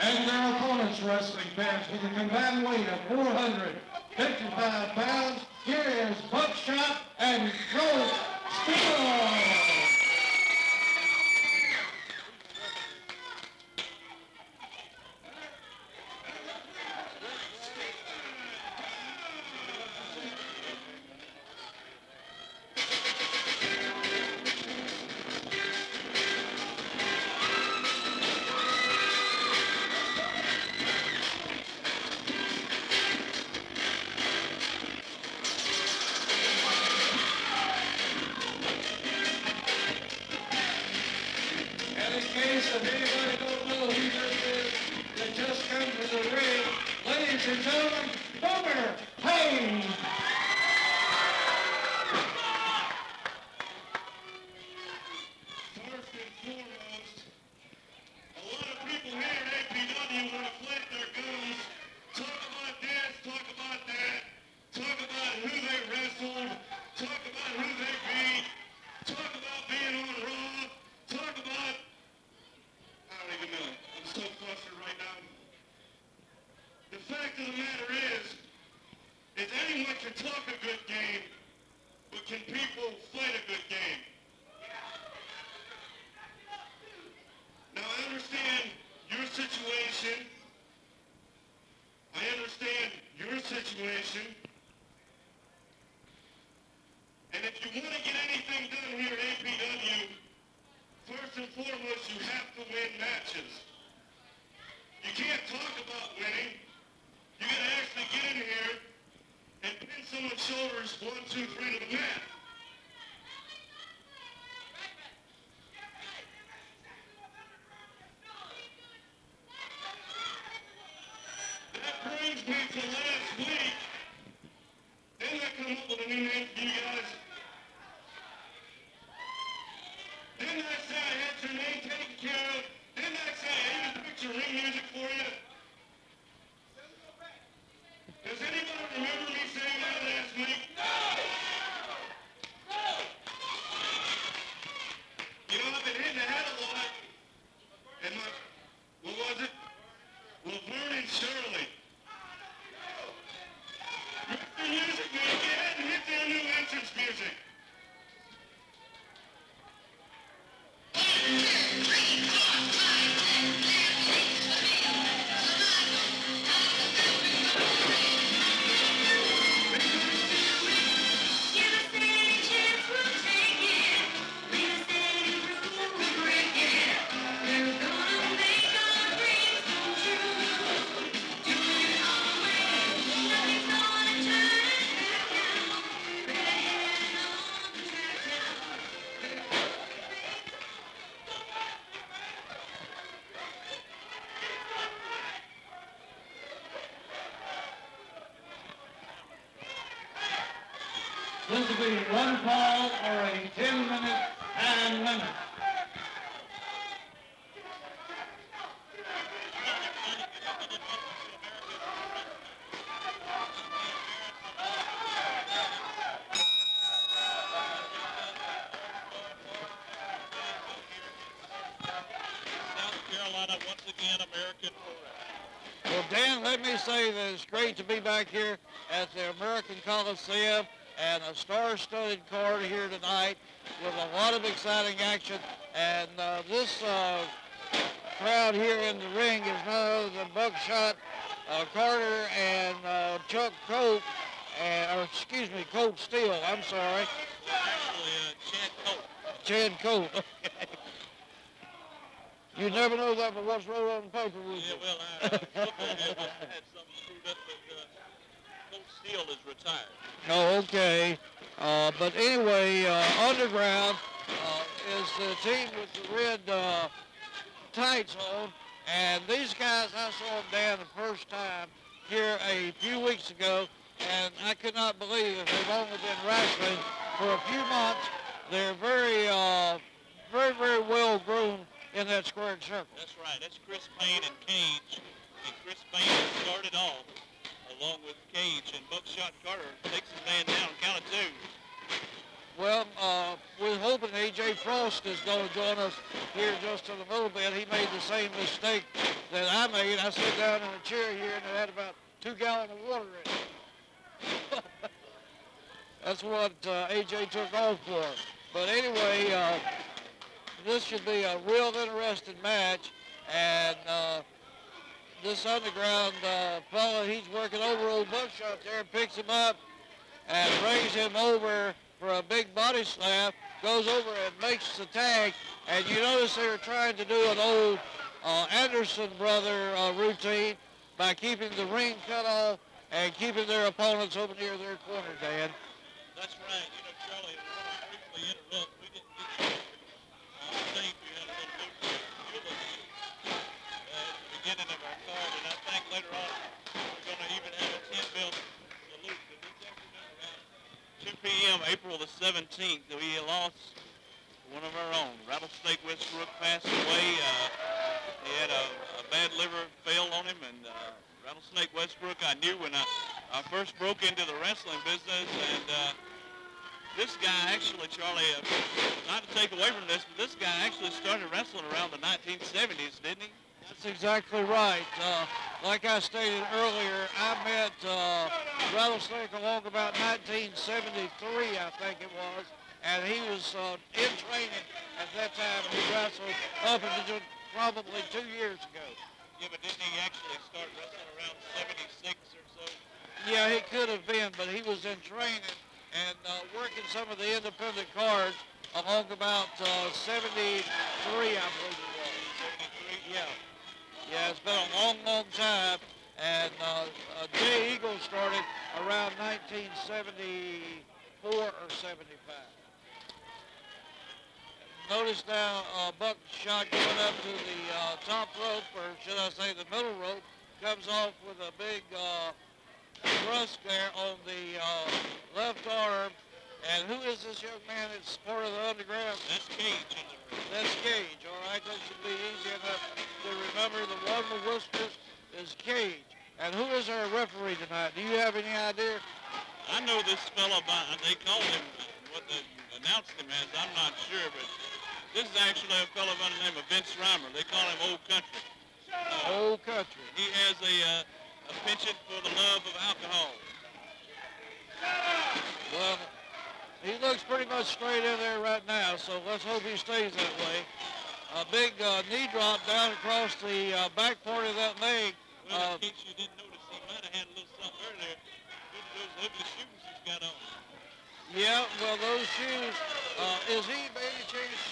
and their opponents' wrestling fans with a combined weight of 455 pounds. Here is Buckshot and Gold Steel. And in case if anybody don't know who this is that just come to the ring, ladies and gentlemen, Boomer Hayes. First and foremost, a lot of people here at APW want to flip their gums, talk about this, talk about that, talk about who they wrestled, talk about who they beat, talk about being on Raw, talk about, I don't even know. I'm so flustered right now. The fact of the matter is anyone can talk a good game, but can people fight a good game? Now, I understand your situation. I understand your situation. And if you want to get anything done here at APW, first and foremost, you have to win matches. You can't talk about winning. You got to actually get in here and pin someone's shoulders 1, 2, 3 to the mat. That brings me to last week. Didn't I come up with a new name for you guys? Didn't I say I had your name taken care of? Didn't I say I even picked your ring music for you? Does anybody remember me saying that last week? You know, I've been hitting the head a lot. And what was it? Laverne and Shirley. Mr. Music Man, go ahead and hit their new entrance music. This will be one fall or a 10-minute time limit. South Carolina, once again, American. Well, Dan, let me say that it's great to be back here at the American Coliseum and a star-studded card here tonight with a lot of exciting action. And this crowd here in the ring is none other than Buckshot Carter and Chuck Cope, Colt Steele, I'm sorry. Actually, Chad Cope. Chad Cope. You never know that, but what's wrote on the paper with Yeah, you? well, I had something screwed up, but Colt Steele is retired. Oh, okay. But anyway, Underground is the team with the red tights on. And these guys, I saw them down the first time here a few weeks ago, and I could not believe it. They've only been wrestling for a few months. They're very, very well groomed in that squared circle. That's right. That's Chris Payne and Cage. And Chris Payne started off along with Cage, and Buckshot Carter takes the man down, count of 2. Well, we're hoping A.J. Frost is going to join us here just in a little bit. He made the same mistake that I made. I sat down in a chair here and it had about 2 gallons of water in it. That's what A.J. took off for. But anyway, this should be a real interesting match. And this underground fella, he's working over old Buckshot there, picks him up and brings him over for a big body slap, goes over and makes the tag. And you notice they were trying to do an old Anderson brother routine by keeping the ring cut off and keeping their opponents over near their corner, Dan. That's right. You know, Charlie, I want to briefly interrupt. We didn't get to the tape. We had a little bit of fuel at the beginning of our card, and I think later on we're going to even have a 10-bell salute. But this afternoon around 2 p.m., April the 17th, we lost one of our own. Rattlesnake Westbrook passed away. He had a bad liver fail on him, and Rattlesnake Westbrook I knew when I first broke into the wrestling business, and this guy actually, Charlie, not to take away from this, but this guy actually started wrestling around the 1970s, didn't he? That's exactly right. Like I stated earlier, I met Rattlesnake along about 1973, I think it was, and he was in training at that time, and he wrestled up until probably 2 years ago. Yeah, but didn't he actually start wrestling around 76 or so? Yeah, he could have been, but he was in training and working some of the independent cards along about 73, I believe it was. 73? Yeah. Yeah, it's been a long, long time. And Jay Eagle started around 1974 or 75. Notice now Buckshot going up to the top rope, or should I say the middle rope, comes off with a big thrust there on the left arm. And who is this young man that's part of the underground? That's Cage. That's Cage, all right. That should be easy enough to remember. The one with whiskers is Cage. And who is our referee tonight? Do you have any idea? I know this fellow, they call him, what they announced him as, I'm not sure, but this is actually a fellow by the name of Vince Reimer. They call him Old Country. Old Country. He has a penchant for the love of alcohol. Well, he looks pretty much straight in there right now, so let's hope he stays that way. A big knee drop down across the back part of that leg. Well, in case you didn't notice, he might have had a little something earlier. Due to those ugly shoes he's got on. Yeah, well, those shoes, is he by any chance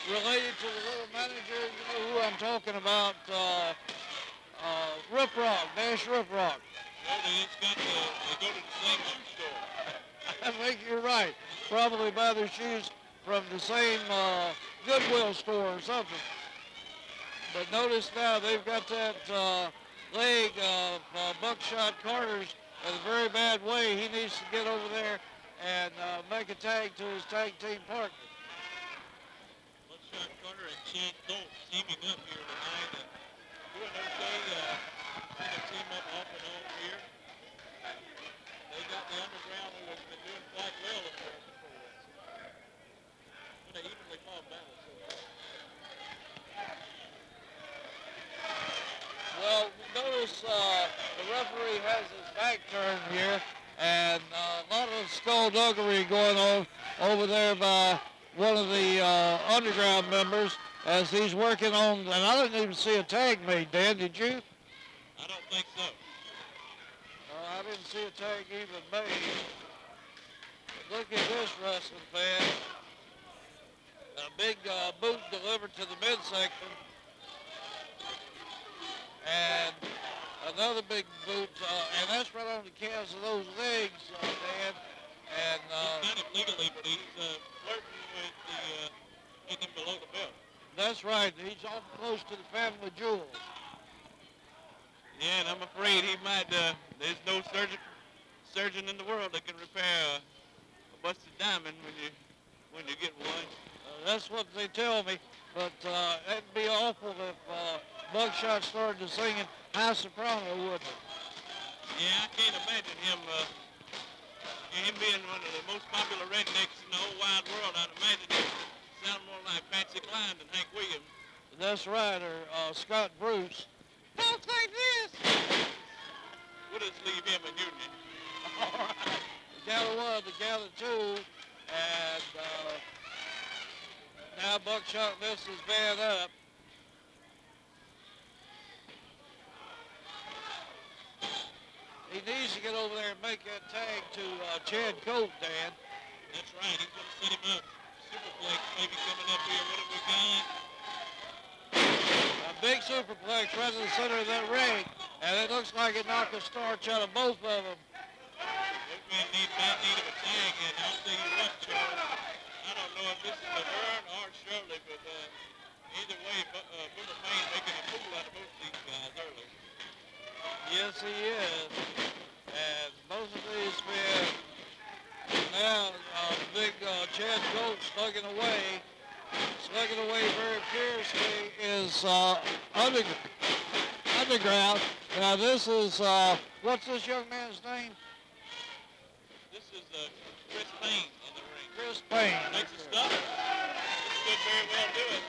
related to the little manager? You know who I'm talking about? Rip Rock, Dash Rip Rock. Well, they go to the same shoe store. I think you're right. Probably buy their shoes from the same Goodwill store or something. But notice now they've got that leg of Buckshot Carter's in a very bad way. He needs to get over there and make a tag to his tag team partner. Buckshot Carter and Chad Thorpe teaming up here tonight. And doing okay. They team up off and on here. They got the underground who has been doing quite well in there before us. What an evenly fought battle so far. Well, notice the referee has his back turned here, and a lot of skullduggery going on over there by one of the underground members as he's working on, and I didn't even see a tag made, Dan, did you? I don't think so. I didn't see a tag even made. But look at this wrestling fan. A big boot delivered to the midsection. And another big boot, and that's right on the calves of those legs, Dan. And He's got him legally, but he's flirting with the getting him below the belt. that's right. He's awful close to the family jewels. Yeah, and I'm afraid he might, there's no surgeon in the world that can repair a busted diamond when you get one. That's what they tell me. But it'd be awful if Buckshot started to singing high soprano, wouldn't it? Yeah, I can't imagine him And him being one of the most popular rednecks in the whole wide world, I'd imagine he sound more like Patsy Cline than Hank Williams. That's right, or Scott Bruce. Talks like this. We'll just leave him a union. All right. The gather one, the gather two, and now Buckshot lifts his van up. He needs to get over there and make that tag to Chad Colt, Dan. That's right. He's going to set him up. Superplex maybe coming up here. What have we got? A big superplex right in the center of that ring. And it looks like it knocked the starch out of both of them. Those men might need of a tag, and I'll tell you what, Charles. I don't know if this is Laverne or Shirley, but either way, Boomer Payne making a fool out of both these guys early. Yes, he is. And both of these men, now big Chad Colt slugging away very fiercely is Underground. Now this is, what's this young man's name? This is Chris Payne in the ring. Chris Payne. Makes it stuff. This could very well do it.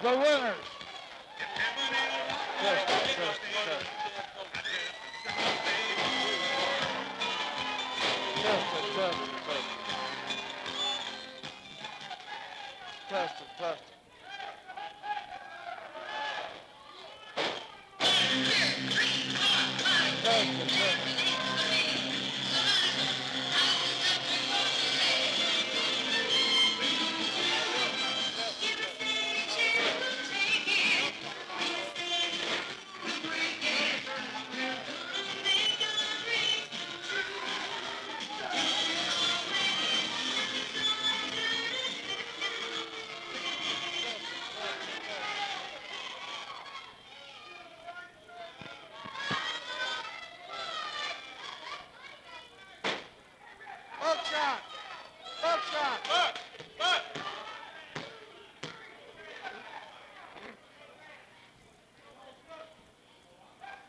The winners. Test it. Buckshot. Buck.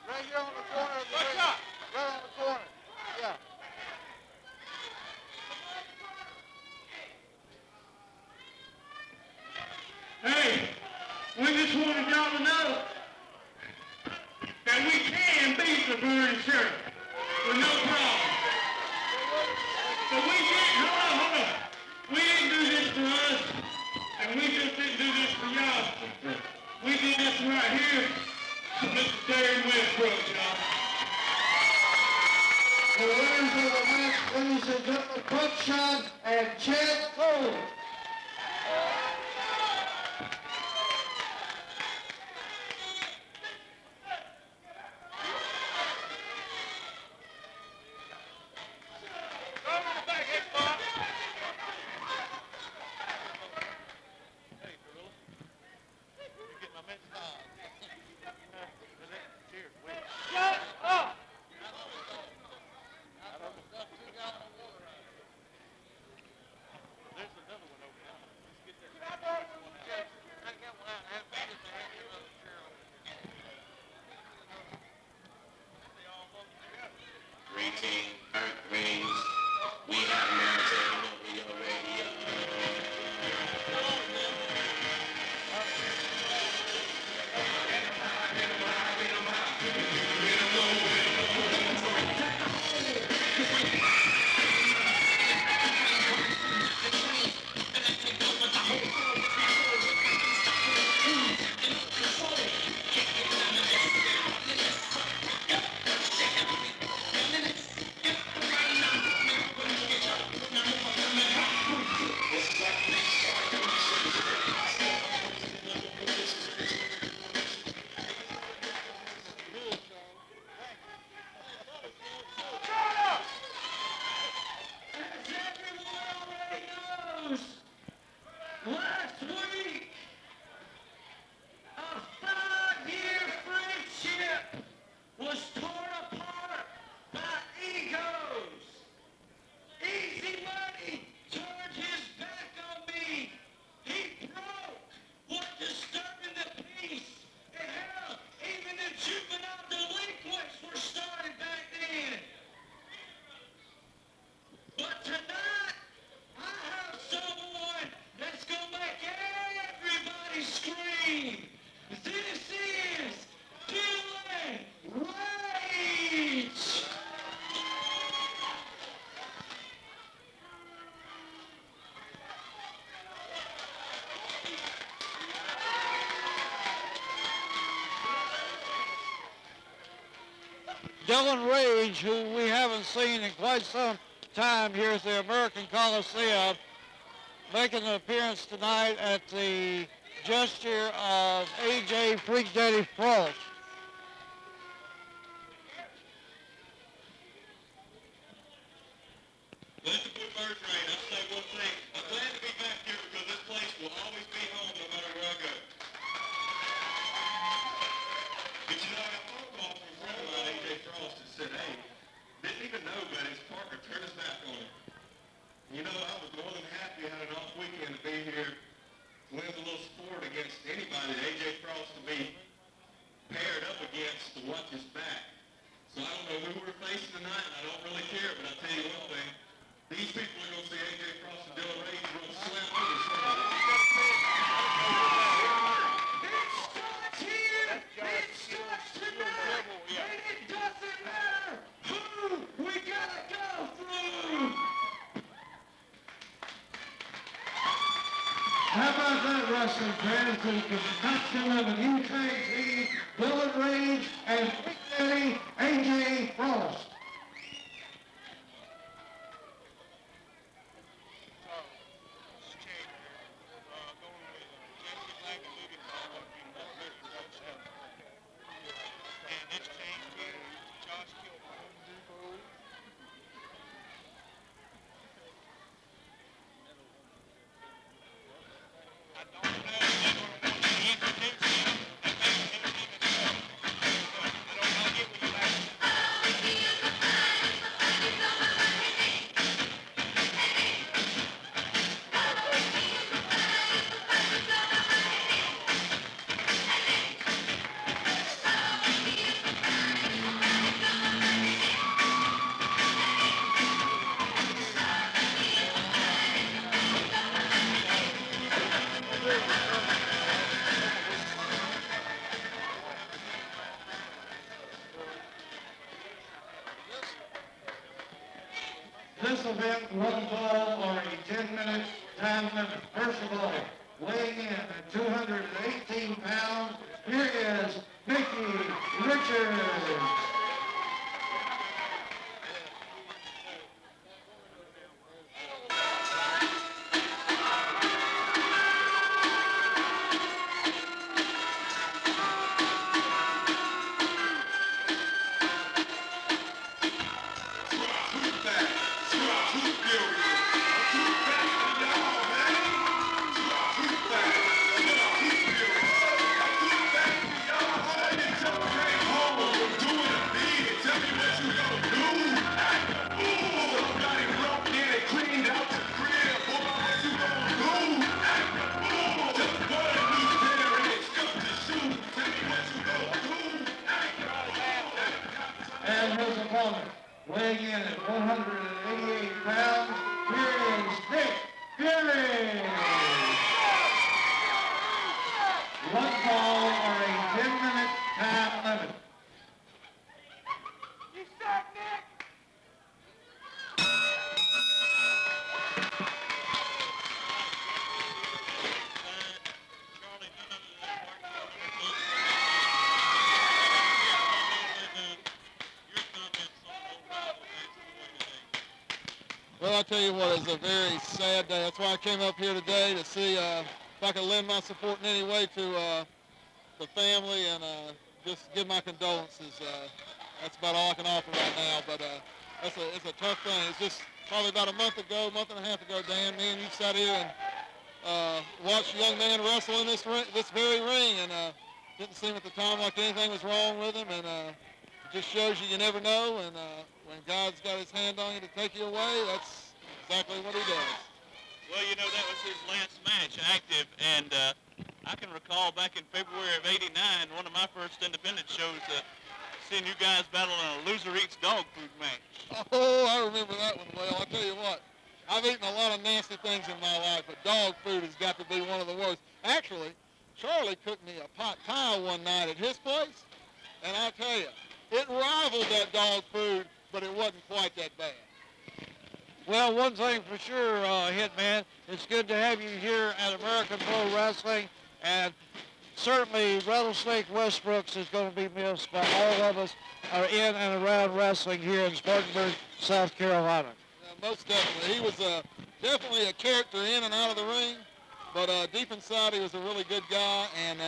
Right here on the corner of the ring. Buckshot. Right on the corner. Yeah. Hey, we just wanted y'all to know that we can beat the Burn Sheriff with no problem. But we didn't, hold on. We didn't do this for us, and we just didn't do this for y'all. We did this right here for Mr. Terry Westbrook, y'all. The winners of the match, ladies and gentlemen, Buckshot and Chad Cole. There's another one over there. Let's get that. tonight, I have someone that's going to make everybody scream. This is Dylan Rage. Dylan Rage, who we haven't seen in quite some time here at the American Coliseum, making an appearance tonight at the gesture of A.J. Freak Daddy Frost. Let the good birds rain. I'll say one thing. I'm glad to be back here because this place will always be home no matter where I go. But you know, I got a phone call from a friend of mine, A.J. Frost, that said, hey, didn't even know, but his partner turned his back on him. You know, I was more than happy. I had an off weekend to be here, to win a little sport against anybody that A.J. Frost to be paired up against to watch his back. So I don't know who we're facing tonight, and I don't really care, but I'll tell you one thing. These people are going to see A.J. Frost and Dylan Rage run slam over somebody. It starts here. It starts tonight. And it doesn't matter who we got to go through. How about that, wrestling fans? The costume of a new tag team, Dylan Rage and Big Daddy A.J. Frost. This event, one ball or a 10-minute time limit. First of all, weighing in at 218 pounds, here is Mickey Richards. And his opponent, weighing in at 188 pounds, here is Nick Fury. One ball or a 10-minute time limit. You suck, Nick! Well, I tell you what, it's a very sad day. That's why I came up here today to see if I could lend my support in any way to the family and just give my condolences. That's about all I can offer right now, but it's a tough thing. It's just probably about a month and a half ago, Dan, me and you sat here and watched a young man wrestle in this very ring, and didn't seem at the time like anything was wrong with him, and it just shows you never know, and when God's got his hand on you to take you away, that's exactly what he does. Well, you know, that was his last match active, and I can recall back in February of '89, one of my first independent shows, seeing you guys battle in a loser eats dog food match. Oh, I remember that one well. I'll tell you what, I've eaten a lot of nasty things in my life, but dog food has got to be one of the worst. Actually, Charlie cooked me a pot pie one night at his place, and I'll tell you, it rivaled that dog food, but it wasn't quite that bad. Well, one thing for sure, Hitman, it's good to have you here at American Pro Wrestling, and certainly Rattlesnake Westbrooks is going to be missed by all of us are in and around wrestling here in Spartanburg, South Carolina. Yeah, most definitely. He was definitely a character in and out of the ring, but deep inside he was a really good guy, and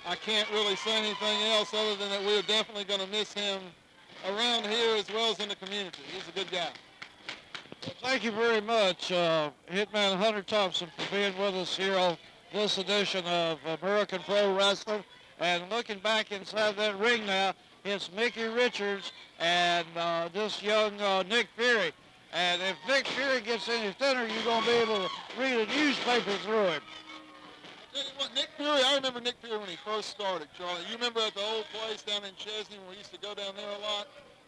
I can't really say anything else other than that we're definitely going to miss him around here as well as in the community. He's a good guy. Well, thank you very much, Hitman Hunter Thompson, for being with us here on this edition of American Pro Wrestling. And looking back inside that ring now, it's Mickey Richards and this young Nick Fury. And if Nick Fury gets any thinner, you're going to be able to read a newspaper through him. I'll tell you what, Nick Fury, I remember Nick Fury when he first started, Charlie. You remember at the old place down in Chesney where we used to go down there a lot?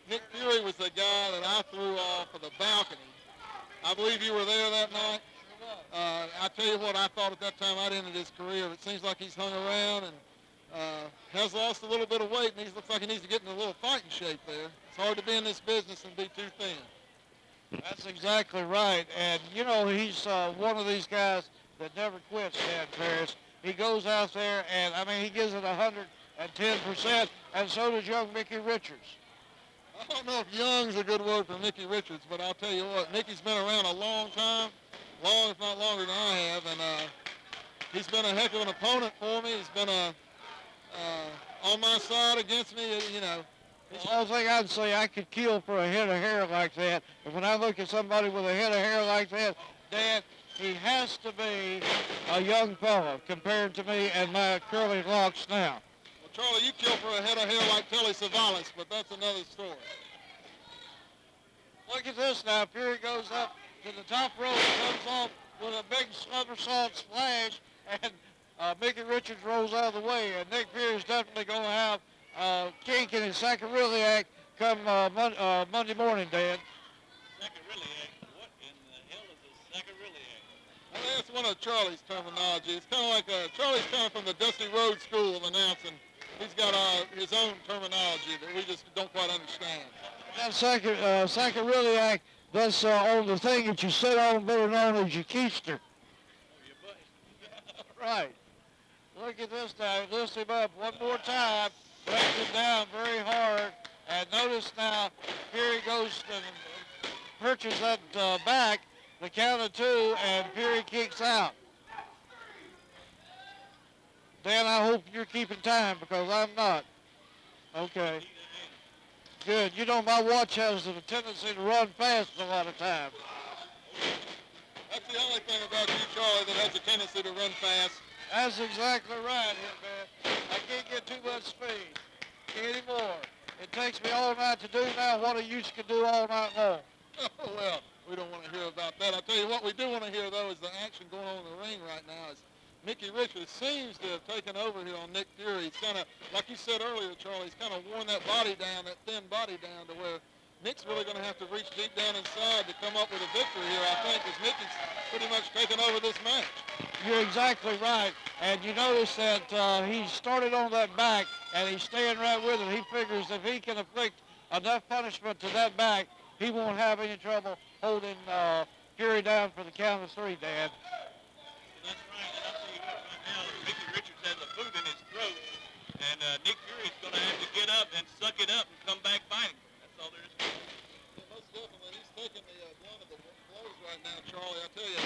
Nick Fury was the guy that I threw off of the balcony. I believe you were there that night. I tell you what, I thought at that time I'd ended his career. It seems like he's hung around and has lost a little bit of weight, and he looks like he needs to get in a little fighting shape there. It's hard to be in this business and be too thin. That's exactly right. And, you know, he's one of these guys that never quits, Dan Paris. He goes out there, and, I mean, he gives it 110%, and so does young Mickey Richards. I don't know if young's a good word for Mickey Richards, but I'll tell you what, Mickey's been around a long time, long if not longer than I have, and he's been a heck of an opponent for me. He's been on my side against me, you know. The only thing I'd say, I could kill for a head of hair like that. And when I look at somebody with a head of hair like that, Dan, he has to be a young fella compared to me and my curly locks now. Well, Charlie, you kill for a head of hair like Telly Savalas, but that's another story. Look at this now. Fury goes up to the top rope, comes off with a big somersault splash, and Mickey Richards rolls out of the way. And Nick Fury's definitely going to have kink in his sacroiliac come Monday morning, Dan. Sacroiliac? What in the hell is a sacroiliac? I think that's one of Charlie's terminology. It's kind of like Charlie's coming from the Dusty Rhodes School of announcing. He's got his own terminology that we just don't quite understand. That sacroiliac, that's on the thing that you sit on, better known as your keister. Oh, your butt. Right. Look at this now. Lift him up one more time. Breaks him down very hard. And notice now, Fury goes and perches that back, the count of two, and Fury kicks out. Dan, I hope you're keeping time because I'm not. Okay. Good. You know, my watch has a tendency to run fast a lot of times. That's the only thing about you, Charlie, that has a tendency to run fast. That's exactly right, Hitman. I can't get too much speed anymore. It takes me all night to do now what I used to do all night long. Oh, well, we don't want to hear about that. I'll tell you what we do want to hear, though, is the action going on in the ring right now. Is Mickey Richards seems to have taken over here on Nick Fury. He's kind of, like you said earlier, Charlie, he's kind of worn that body down, that thin body down, to where Nick's really going to have to reach deep down inside to come up with a victory here, I think, because Mickey's pretty much taken over this match. You're exactly right. And you notice that he started on that back, and he's staying right with it. He figures if he can inflict enough punishment to that back, he won't have any trouble holding Fury down for the count of three, Dan. That's right. And I'll tell you what, right now, Mickey Richards has a boot in his throat, and Nick Fury's going to have to get up and suck it up and come back fighting. That's all there is to it. Yeah, most definitely. He's taking the blunt of the blows right now, Charlie. I tell you,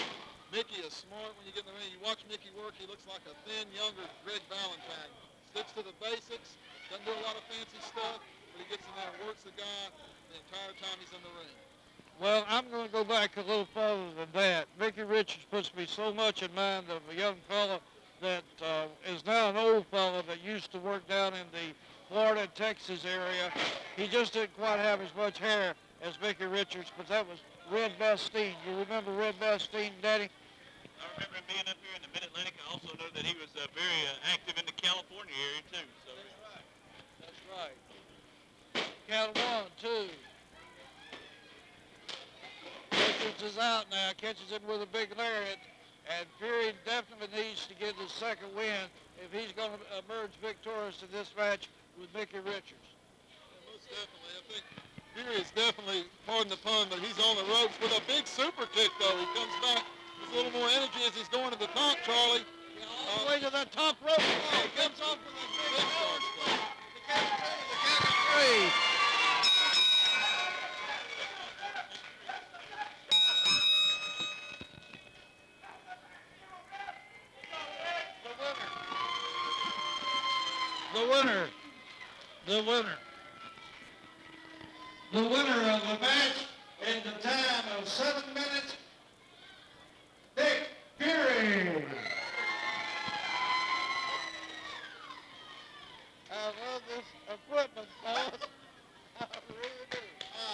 Mickey is smart when you get in the ring. You watch Mickey work, he looks like a thin, younger Greg Valentine. Sticks to the basics, doesn't do a lot of fancy stuff, but he gets in there and works the guy the entire time he's in the ring. Well, I'm going to go back a little further than that. Mickey Richards puts me so much in mind of a young fella that is now an old fella that used to work down in the Florida, Texas area. He just didn't quite have as much hair as Mickey Richards, but that was Red Bastine. You remember Red Bastine, Daddy? I remember him being up here in the Mid-Atlantic. I also know that he was very active in the California area, too. So. That's right. Count one, two. Richards is is out now, catches him with a big lariat, and Fury definitely needs to get his second win if he's going to emerge victorious in this match with Mickey Richards. Yeah, most definitely. I think Fury is definitely, pardon the pun, but he's on the ropes with a big super kick, though. He comes back with a little more energy as he's going to the top, Charlie. All the way to that top rope. Oh, he comes off with a big power slam. The count of two, the count of three. The winner of the match in the time of 7 minutes, Nick Fury. I love this equipment, fellas. I really do. $5.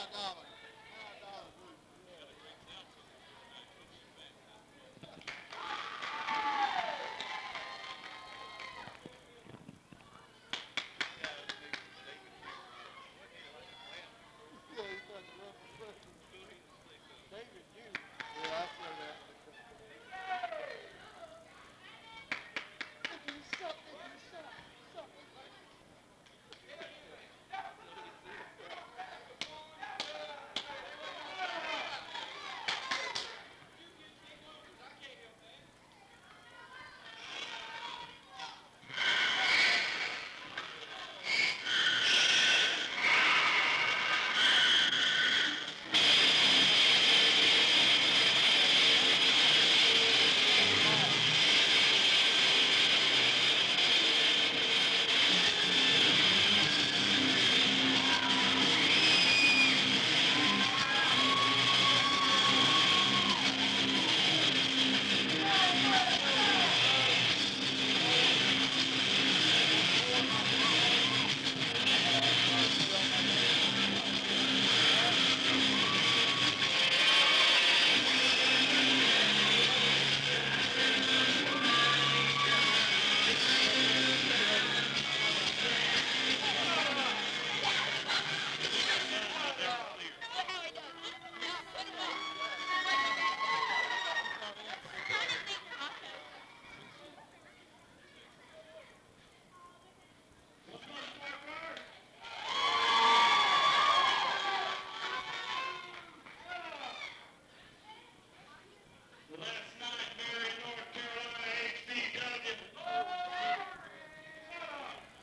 Last night, Mary, North Carolina, HBW.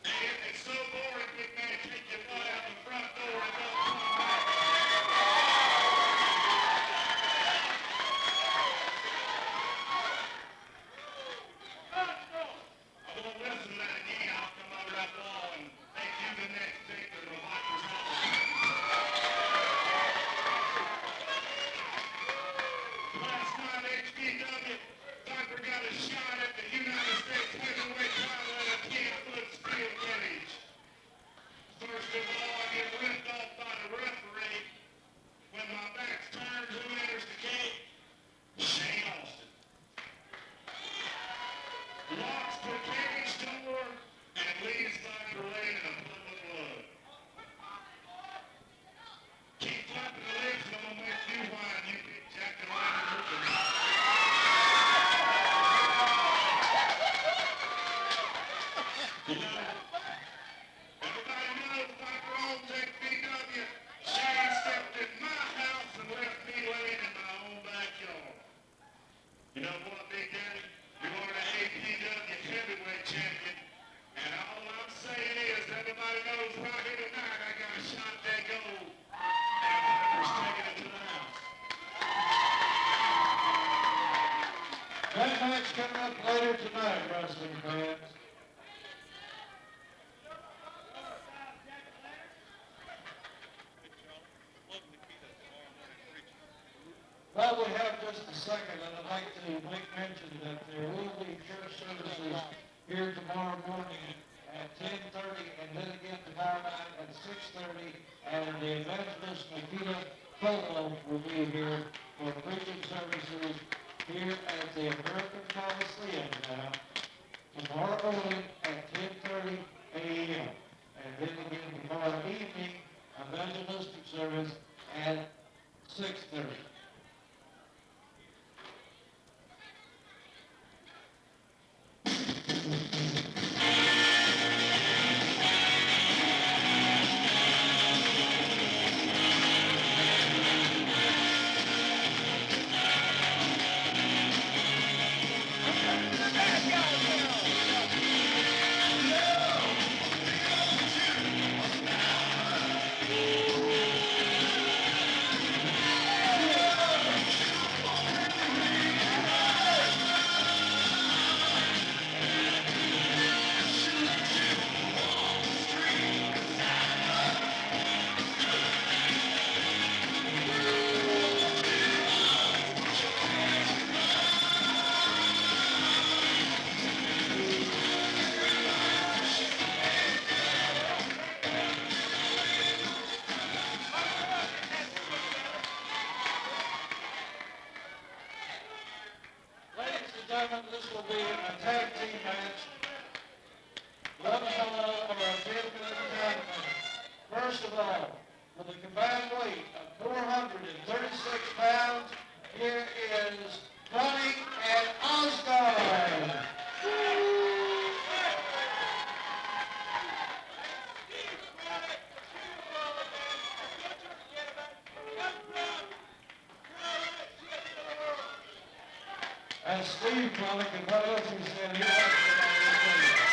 Hey, it's so boring, big man, take your butt out the front door and don't come back. I won't listen to that again. I'll come over that wall and make you the next victim of hypersonic. Last night, HBW, Viper got a shot at the United States heavyweight title at a 10-foot steel cage. First of all, I get ripped off by the referee. When my back's turned, who enters the cage? Shane Austin. Locks the cage door and leaves Viper laying in a puddle of blood. Keep flapping the legs, I'm gonna make you whine, you big jack-o'-lantern. You know, everybody knows Viper owns XPW. Shane stepped in my house and left me laying in my own backyard. You know what, Big Daddy? You are the APW heavyweight champion. And all I'm saying is, everybody knows right here tonight I got a shot that gold. And Viper's taking it to the house. That match coming up later tonight, wrestling fans. Well, we have just a second, and I'd like to make mention that there will be church services here tomorrow morning at 10:30, and then again tomorrow night at 6:30, and the evangelist Nikita Polo will be here for preaching services here at the American Coliseum now, tomorrow morning at 10:30 a.m., and then again tomorrow evening, evangelistic service at 6:30. 7, this will be a tag team match. 11 fellow or a 10-minute tag match. First of all, with a combined weight of 436 pounds, here is Connie and Oscar. And Steve Connick, and what else he said, he wants to get on this team.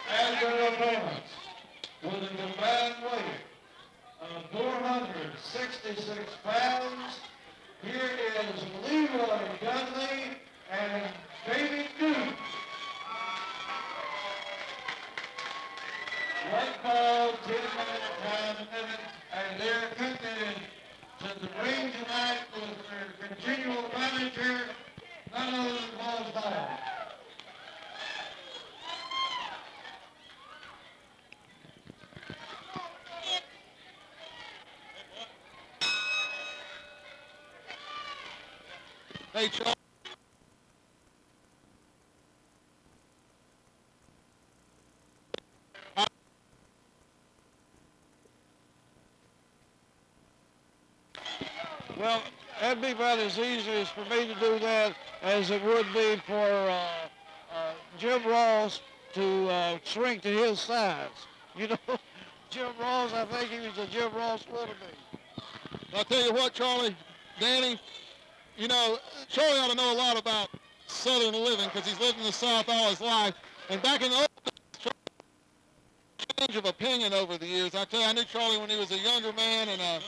And their opponents, with a combined weight of 466 pounds, here is Leroy Dudley and David Duke. One ball, 10-minute time limit, and they're coming to the ring tonight with their continual manager, none other than Paul Stein. Hey, Charlie. Well, that'd be about as easy as for me to do that as it would be for Jim Ross to shrink to his size. You know, Jim Ross, I think he was a Jim Ross wannabe. I'll tell you what, Charlie, Danny, you know, Charlie ought to know a lot about Southern living because he's lived in the South all his life. And back in the old days, Charlie, change of opinion over the years. I tell you, I knew Charlie when he was a younger man and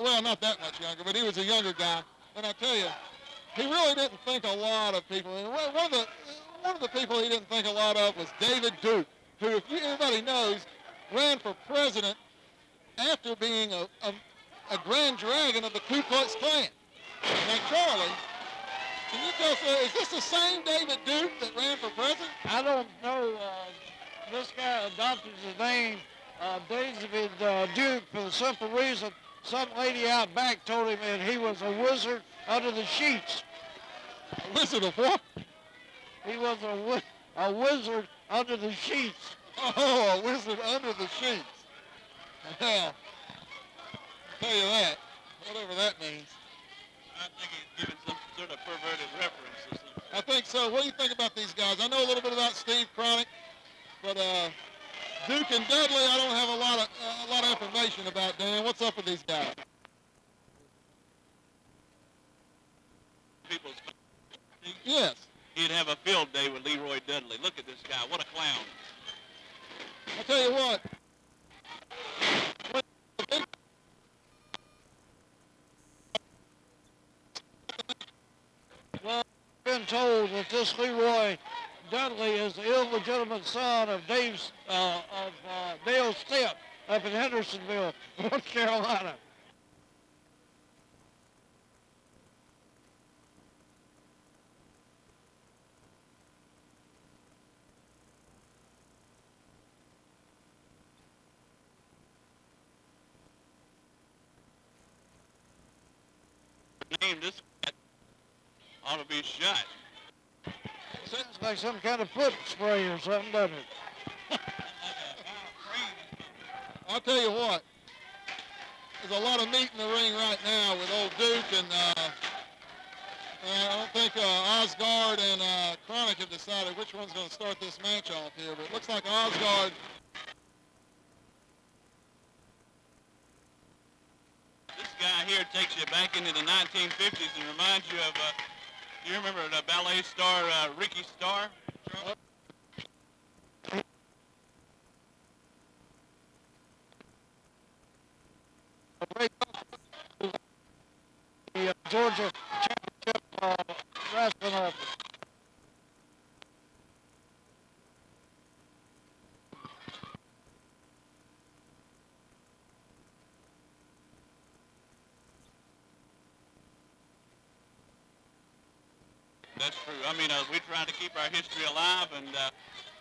well, not that much younger, but he was a younger guy. And I tell you, he really didn't think a lot of people. And one of the people he didn't think a lot of was David Duke, who, if everybody knows, ran for president after being a Grand Dragon of the Ku Klux Klan. Now, Charlie, can you tell us, is this the same David Duke that ran for president? I don't know. This guy adopted the name David Duke for the simple reason some lady out back told him that he was a wizard under the sheets. A wizard of what? He was a wizard under the sheets. Oh, a wizard under the sheets. Well, I'll tell you that, whatever that means. I think he's giving some sort of perverted reference or something. I think so. What do you think about these guys? I know a little bit about Steve Cronick, but Duke and Dudley, I don't have a lot of information about. Dan, what's up with these guys? People's Yes. He'd have a field day with Leroy Dudley. Look at this guy. What a clown. I'll tell you what. Well, I've been told that this Leroy Dudley is the illegitimate son of Dale Stepp up in Hendersonville, North Carolina. Name this guy ought to be shot. Sounds like some kind of foot spray or something, doesn't it? I'll tell you what. There's a lot of meat in the ring right now with old Duke I don't think Osgard and Chronic have decided which one's going to start this match off here, but it looks like Osgard. This guy here takes you back into the 1950s and reminds you of, do you remember the ballet star Ricky Starr? The Georgia Championship wrestling office. That's true. I mean, we try to keep our history alive, and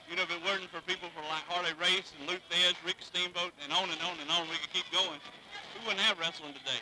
you know, if it weren't for people for like Harley Race and Lou Thez, Rick Steamboat, and on and on and on, we could keep going. We wouldn't have wrestling today.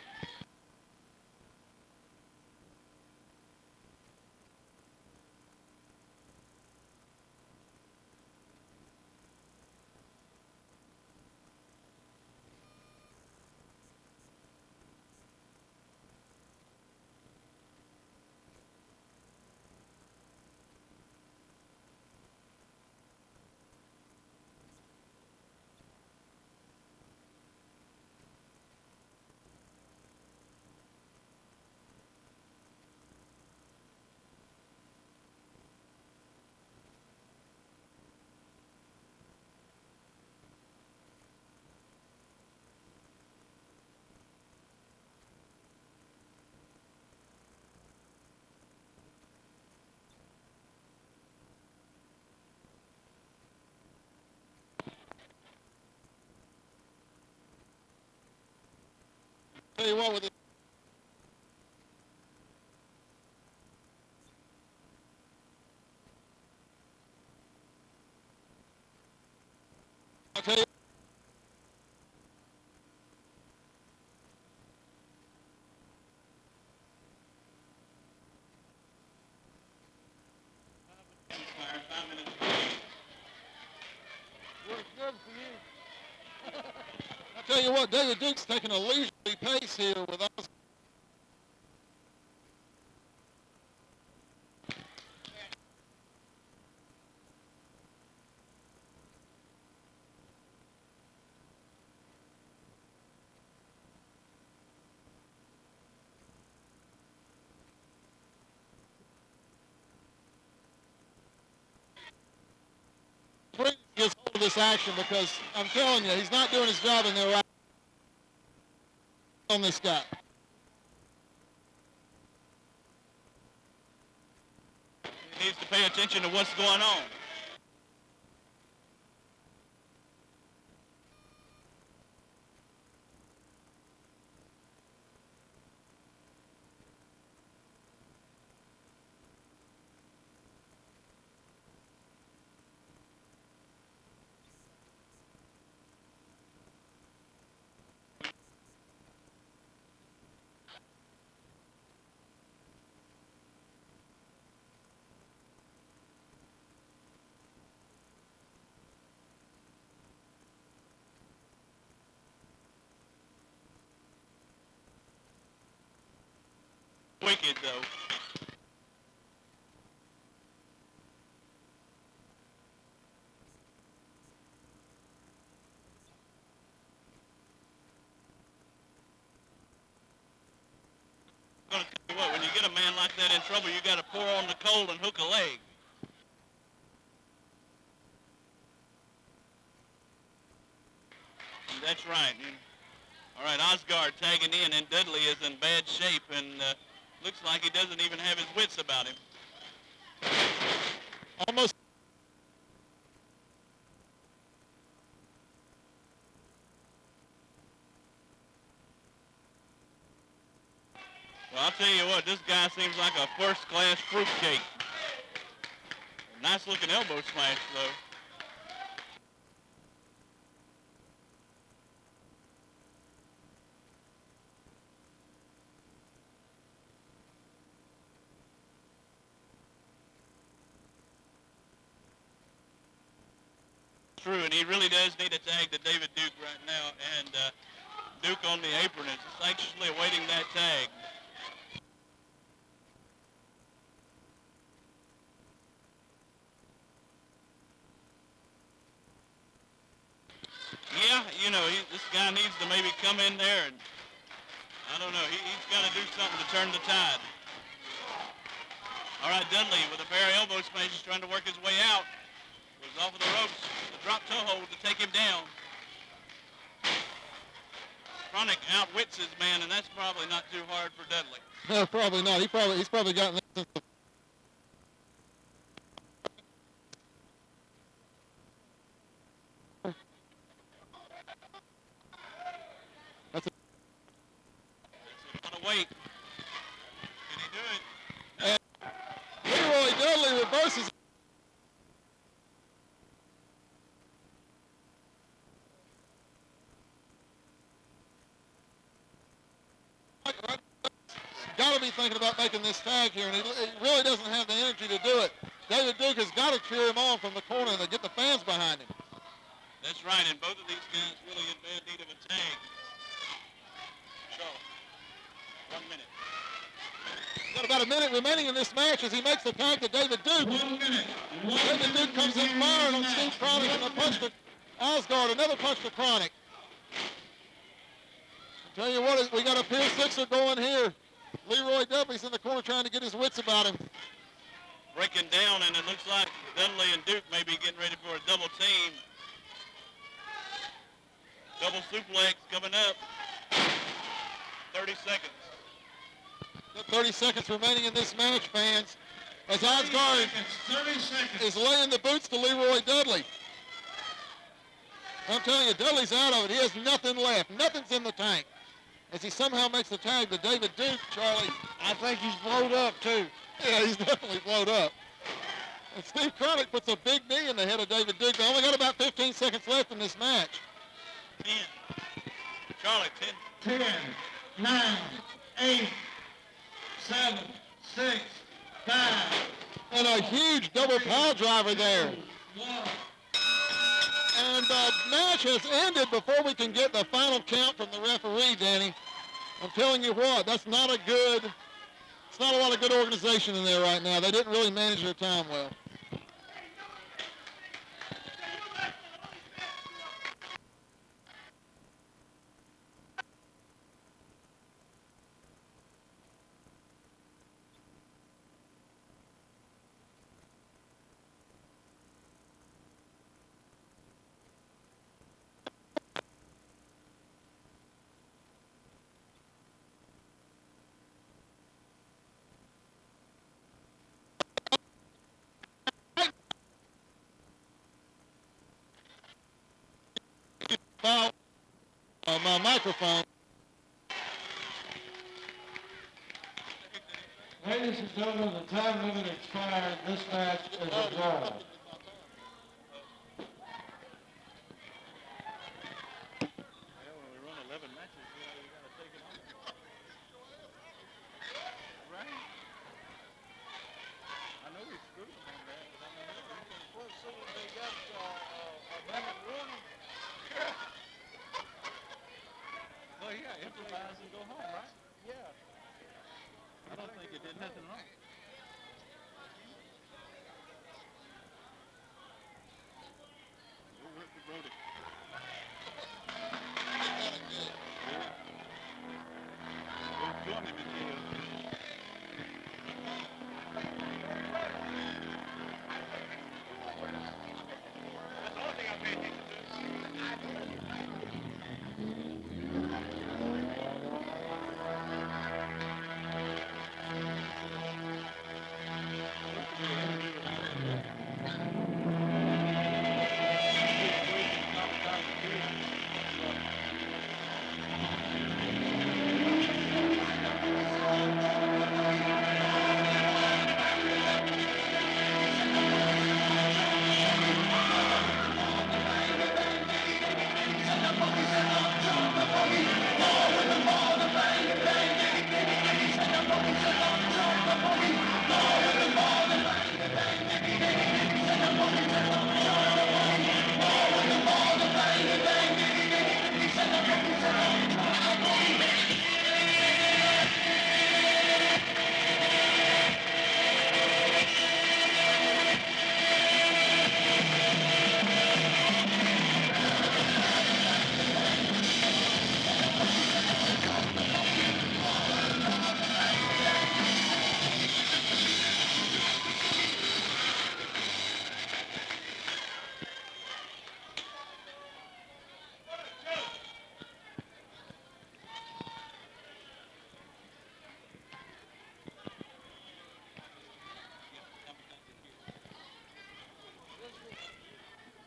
Tell you what, with it. I'll tell you. I'll tell you what, David Duke's taking a leisurely pace here with us. Gets hold of this action because I'm telling you, he's not doing his job in there right on this guy. He needs to pay attention to what's going on. Wicked, though. I'm gonna tell you what, when you get a man like that in trouble, you got to pour on the cold and hook a leg. That's right. All right, Osgard tagging in, and Dudley is in bad shape, and looks like he doesn't even have his wits about him. Almost. Well, I'll tell you what, this guy seems like a first-class fruitcake. Nice-looking elbow smash, though. True, and he really does need a tag to David Duke right now, and Duke on the apron is anxiously awaiting that tag. you know, this guy needs to maybe come in there and, I don't know, he's got to do something to turn the tide. All right, Dudley with a pair of elbow smashes trying to work his way out. Goes off of the ropes, the drop toe hold to take him down. Chronic outwits his man, and that's probably not too hard for Dudley. No, probably not. He's probably gotten this since the That's a lot of weight. Can he do it? Leroy Dudley reverses. Got to be thinking about making this tag here, and he really doesn't have the energy to do it. David Duke has got to cheer him on from the corner and to get the fans behind him. That's right, and both of these guys really in bad need of a tag. Charlotte, 1 minute. Got about a minute remaining in this match as he makes the tag to David Duke. 1 minute. David Duke comes in firing on Steve Chronic and a punch to Osgard, another punch to Chronic. Tell you what, we got a Pier Sixer going here. Leroy Dudley's in the corner trying to get his wits about him. Breaking down, and it looks like Dudley and Duke may be getting ready for a double team. Double suplex coming up. 30 seconds. 30 seconds remaining in this match, fans. As Osgard 30 seconds. is laying the boots to Leroy Dudley. I'm telling you, Dudley's out of it. He has nothing left. Nothing's in the tank. As he somehow makes the tag to David Duke, Charlie. I think he's blowed up, too. Yeah, he's definitely blowed up. And Steve Chronic puts a big knee in the head of David Duke. They only got about 15 seconds left in this match. 10. Charlie, 10. 10, 9, 8, 7, 6, 5. And a huge double pile driver there. 1. And the match has ended before we can get the final count from the referee, Danny. I'm telling you what, it's not a lot of good organization in there right now. They didn't really manage their time well. My microphone. Ladies and gentlemen, the time limit expired. This match is a draw. When we run 11 matches, you got to take it on. Right? I know we screwed them on that, but I mean, Well, see, they got a minute warning. well, yeah, improvise and go home, right? Yeah. I don't think it did nothing wrong. We'll work with Brody. We'll join him in the That's the only thing I paid attention to.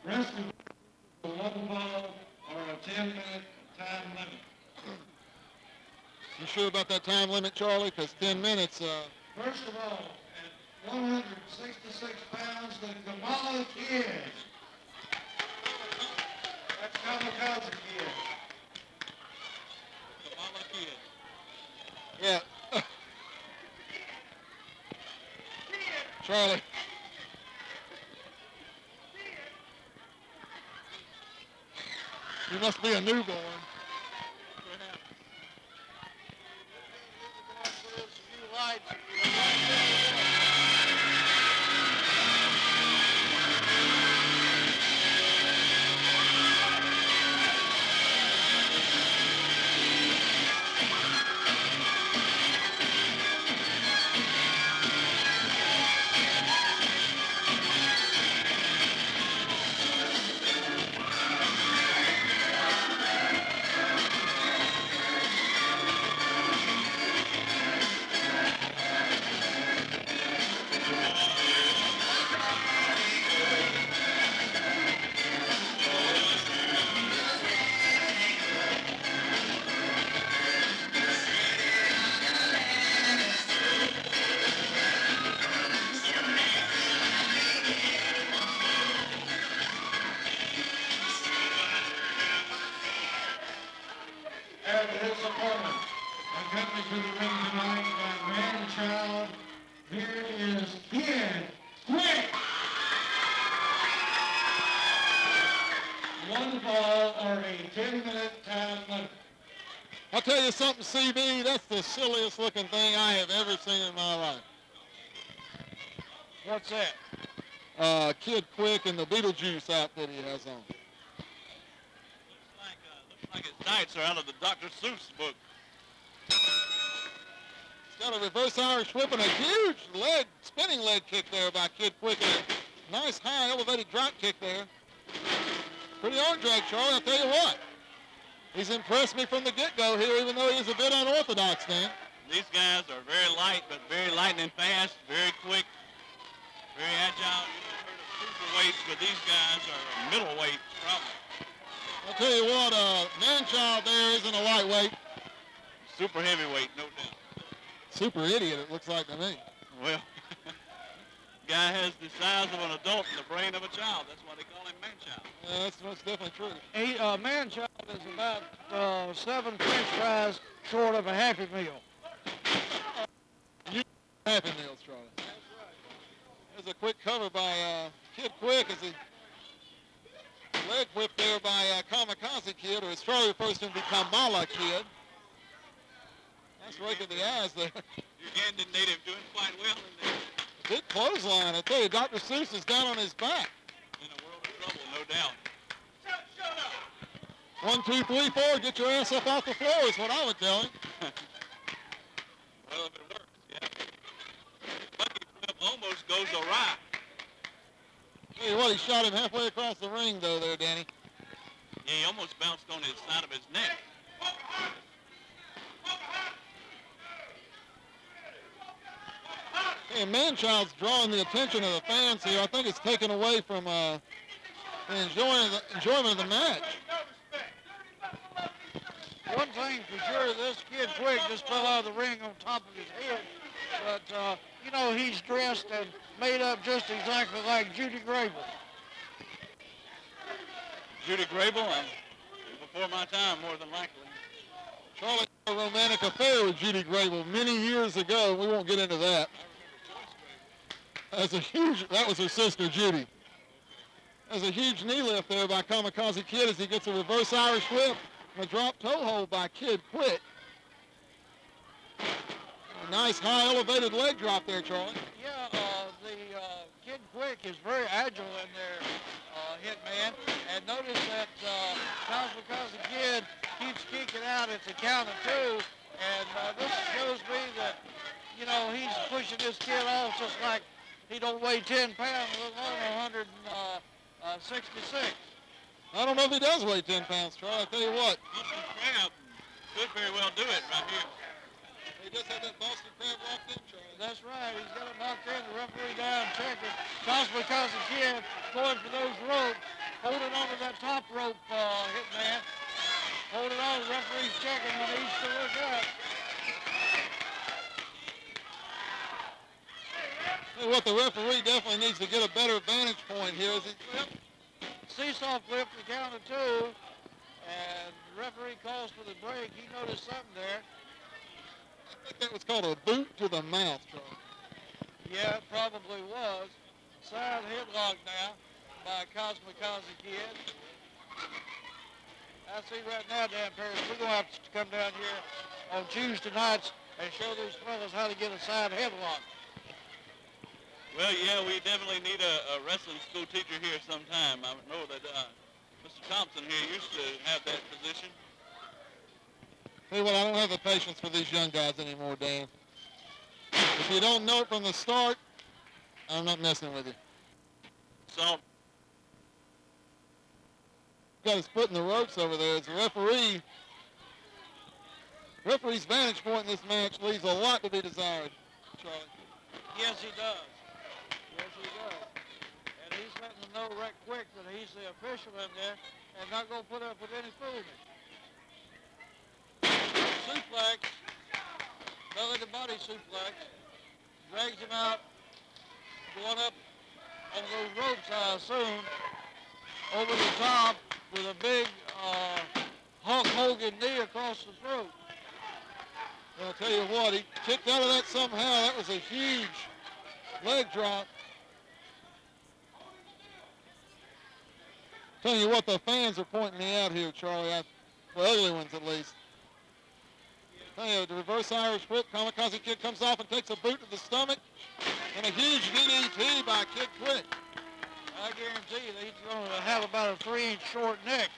wrestling a one ball or a 10-minute time limit. You sure about that time limit, Charlie? Because 10 minutes, First of all, at 166 pounds, the Kamala Kid. That's Kamikaze Kid. Kamala Kid. yeah. Charlie. You must be a newborn. And his opponent, accompanied to the ring tonight by man-child, here is Kid Quick. One ball or a 10-minute time limit. I'll tell you something, CB, that's the silliest looking thing I have ever seen in my life. What's that? Kid Quick and the Beetlejuice outfit he has on. Looks like his nights are out of the Dr. Seuss book. He's got a reverse Irish whip and a huge spinning leg kick there by Kid Quick and a nice high elevated drop kick there. Pretty arm drag, Charlie, I'll tell you what. He's impressed me from the get-go here, even though he's a bit unorthodox, Dan. These guys are very light, but very lightning fast, very quick, very agile. You know, heard of cruiserweights, but these guys are middleweights, probably. I'll tell you what, man-child there isn't a lightweight. Super heavyweight, no doubt. Super idiot, it looks like to me. Well, guy has the size of an adult and the brain of a child. That's why they call him man-child. Yeah, that's definitely true. Man-child is about 7 French fries short of a Happy Meal. You Happy Meals, Charlie. There's a quick cover by Kid Quick as he leg whip there by Kamikaze Kid, or as Charlie refers to him, the Kamala Kid. Nice rake of the eyes there. Ugandan native doing quite well in there. Big clothesline. I tell you, Dr. Seuss is down on his back. In a world of trouble, no doubt. 1, 2, 3, 4. Get your ass up off the floor is what I would tell him. Well, if it works, yeah. Lucky flip almost goes awry. Tell you what, he shot him halfway across the ring, though, there, Danny. Yeah, he almost bounced on his side of his neck. Hey, Manchild's drawing the attention of the fans here. I think it's taken away from the enjoyment of the match. One thing for sure, this Kid Quick just fell out of the ring on top of his head. But, you know, he's dressed and made up just exactly like Judy Grable. Judy Grable, before my time, more than likely. Charlie had a romantic affair with Judy Grable many years ago. We won't get into that. That was her sister, Judy. There's a huge knee lift there by Kamikaze Kid as he gets a reverse Irish whip and a drop toe hold by Kid Quick. A nice high elevated leg drop there, Charlie. Yeah, the Kid Quick is very agile in there, Hitman. And notice that Kamikaze Kid keeps kicking out at the count of 2. And this shows me that, you know, he's pushing this kid off just like he don't weigh 10 pounds, let alone 166. I don't know if he does weigh 10 pounds, Charlie. I'll tell you what. Boston Crab could very well do it right here. He does have that Boston Crab locked in, Charlie. That's right. He's got it knocked in. The referee down, check it. Kamikaze Kid going for those ropes. holding on to that top rope, hitman. Holding on, the referee's checking, he needs to look up. Tell you what, the referee definitely needs to get a better vantage point here. As he, Seesaw flip, the count of 2, and the referee calls for the break. He noticed something there. I think that was called a boot to the mouth, Charlie. Yeah, it probably was. Side headlock now by Kamikaze Kid. I see right now, Dan Parrish, we're going to have to come down here on Tuesday nights and show these fellas how to get a side headlock. Well, yeah, we definitely need a wrestling school teacher here sometime. I know that Mr. Thompson here used to have that position. Tell you what, I don't have the patience for these young guys anymore, Dan. If you don't know it from the start, I'm not messing with you. So, Got his foot in the ropes over there. As the referee's vantage point in this match leaves a lot to be desired, Charlie. Yes, he does. Yes, he does. And he's letting them know right quick that he's the official in there and not going to put up with any fooling. Suplex, belly to body suplex, drags him out, going up on those ropes, I assume, over the top with a big Hulk Hogan knee across the throat. I'll tell you what, he kicked out of that somehow. That was a huge leg drop. Tell you what, the fans are pointing me out here, Charlie. The ugly ones, at least. Tell you, the reverse Irish whip. Kamikaze Kid comes off and takes a boot to the stomach. And a huge DDT by Kid Quick. I guarantee you that he's going to have about a 3-inch short neck.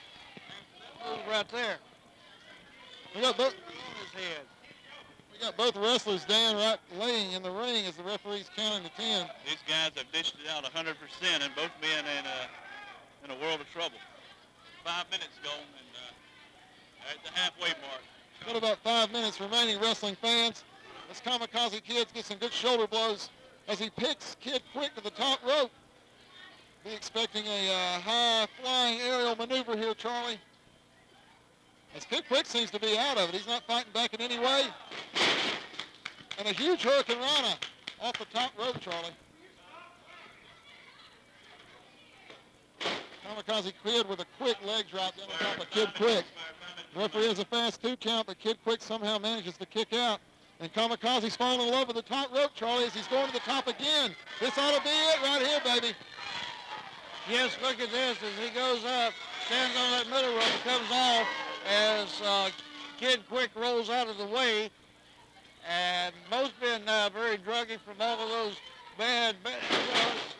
Move right there. We got both. On his head. We got both wrestlers down right laying in the ring as the referee's counting to 10. these guys have dished it out 100% and both men in a world of trouble. 5 minutes gone and at the halfway mark. Got about 5 minutes remaining, wrestling fans. As Kamikaze Kids get some good shoulder blows as he picks Kid Quick to the top rope. Be expecting a high-flying aerial maneuver here, Charlie. As Kid Quick seems to be out of it. He's not fighting back in any way. And a huge Hurricane Rana off the top rope, Charlie. Kamikaze Kid with a quick leg drop down the top of Kid Quick. Referee has a fast 2 count, but Kid Quick somehow manages to kick out. And Kamikaze's falling in love with the top rope, Charlie, as he's going to the top again. This ought to be it right here, baby. Yes, look at this as he goes up, stands on that middle rope, comes off as Kid Quick rolls out of the way. And most men now very druggy from all of those bad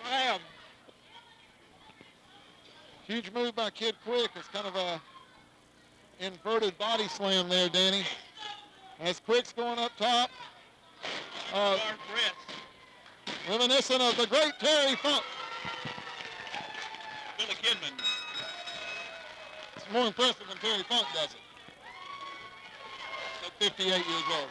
slam. Huge move by Kid Quick. It's kind of a inverted body slam there, Danny. As Quick's going up top. Reminiscent of the great Terry Funk. Billy Kidman. It's more impressive than Terry Funk does it. At 58 years old.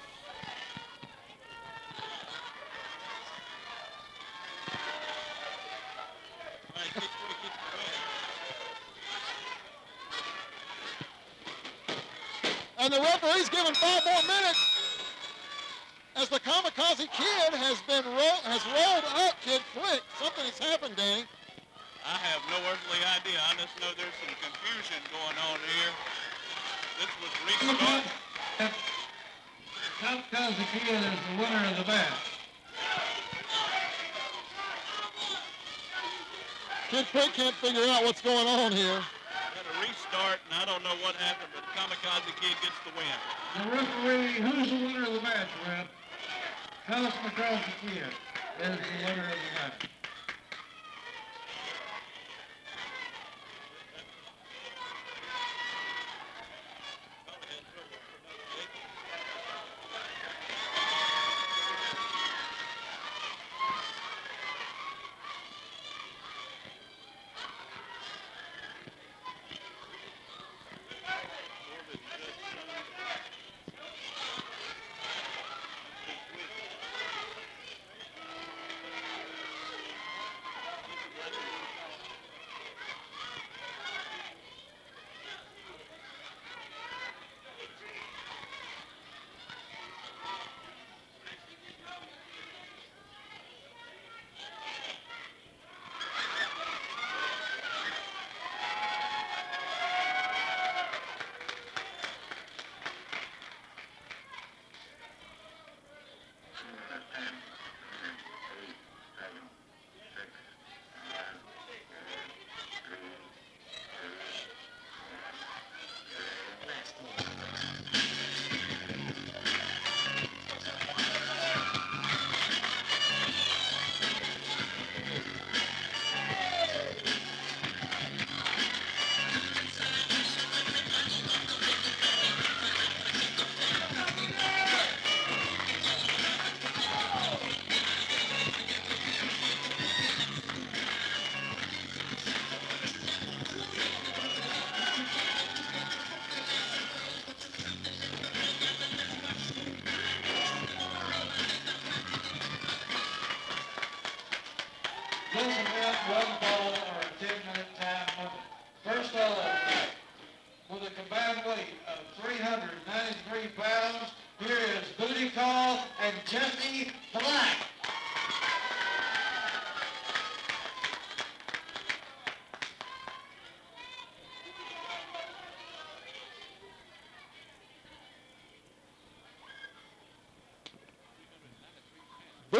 And the referee's given 5 more minutes as the Kamikaze Kid has rolled up Kid Quick. Something has happened, Danny. I have no earthly idea. I just know there's some confusion going on here. This was restart. Kamikaze Kid is the winner of the match. Kid Quick can't figure out what's going on here. Got a restart, and I don't know what happened, but Kamikaze Kid gets the win. The referee, who's the winner of the match, Red? Kamikaze Kid is the winner of the match.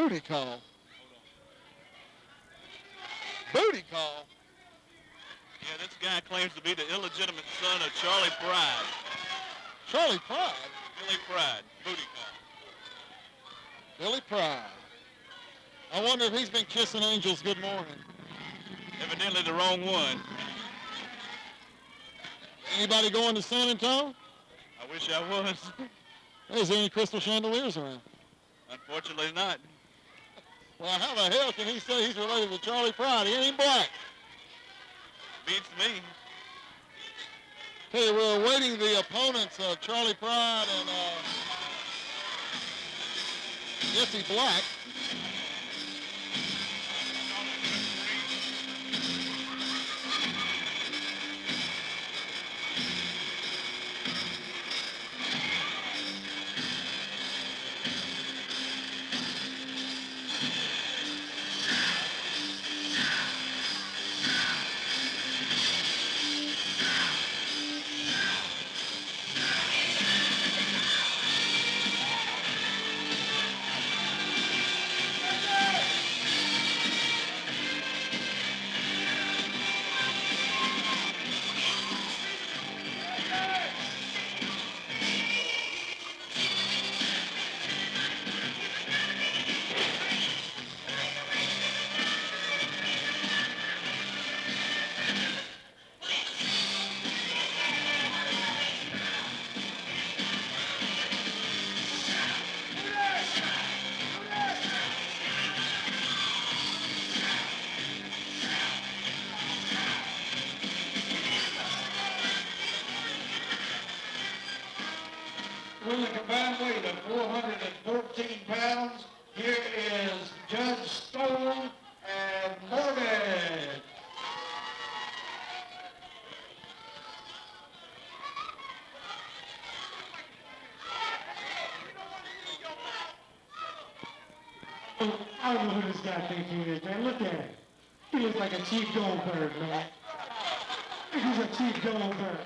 Booty call. Booty call. Yeah, this guy claims to be the illegitimate son of Charlie Pride. Charlie Pride. Billy Pride. Booty call. Billy Pride. I wonder if he's been kissing angels good morning. Evidently the wrong one. Anybody going to San Antonio? I wish I was. Hey, is there any crystal chandeliers around? Unfortunately not. Well, how the hell can he say he's related to Charlie Pride? He ain't even black. Beats me. Hey, we're awaiting the opponents of Charlie Pride and Jesse Black. With a combined weight of 414 pounds, here is Judge Stone and Morgan. I don't know who this guy thinks he is, man. Look at him. He looks like a Chief Goldberg, man. He's a Chief Goldberg.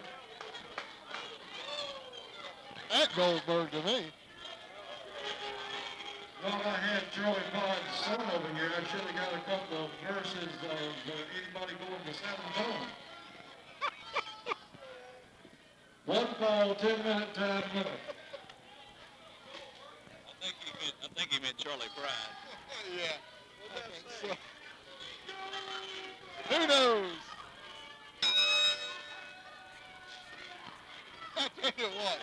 That Goldberg to me. Well, I had Charlie Pod's son over here. I should have got a couple of verses of anybody going to San Antonio. One fall, 10-minute time limit. I think he meant Charlie Pride. Yeah. I think so. Who knows? I tell you what.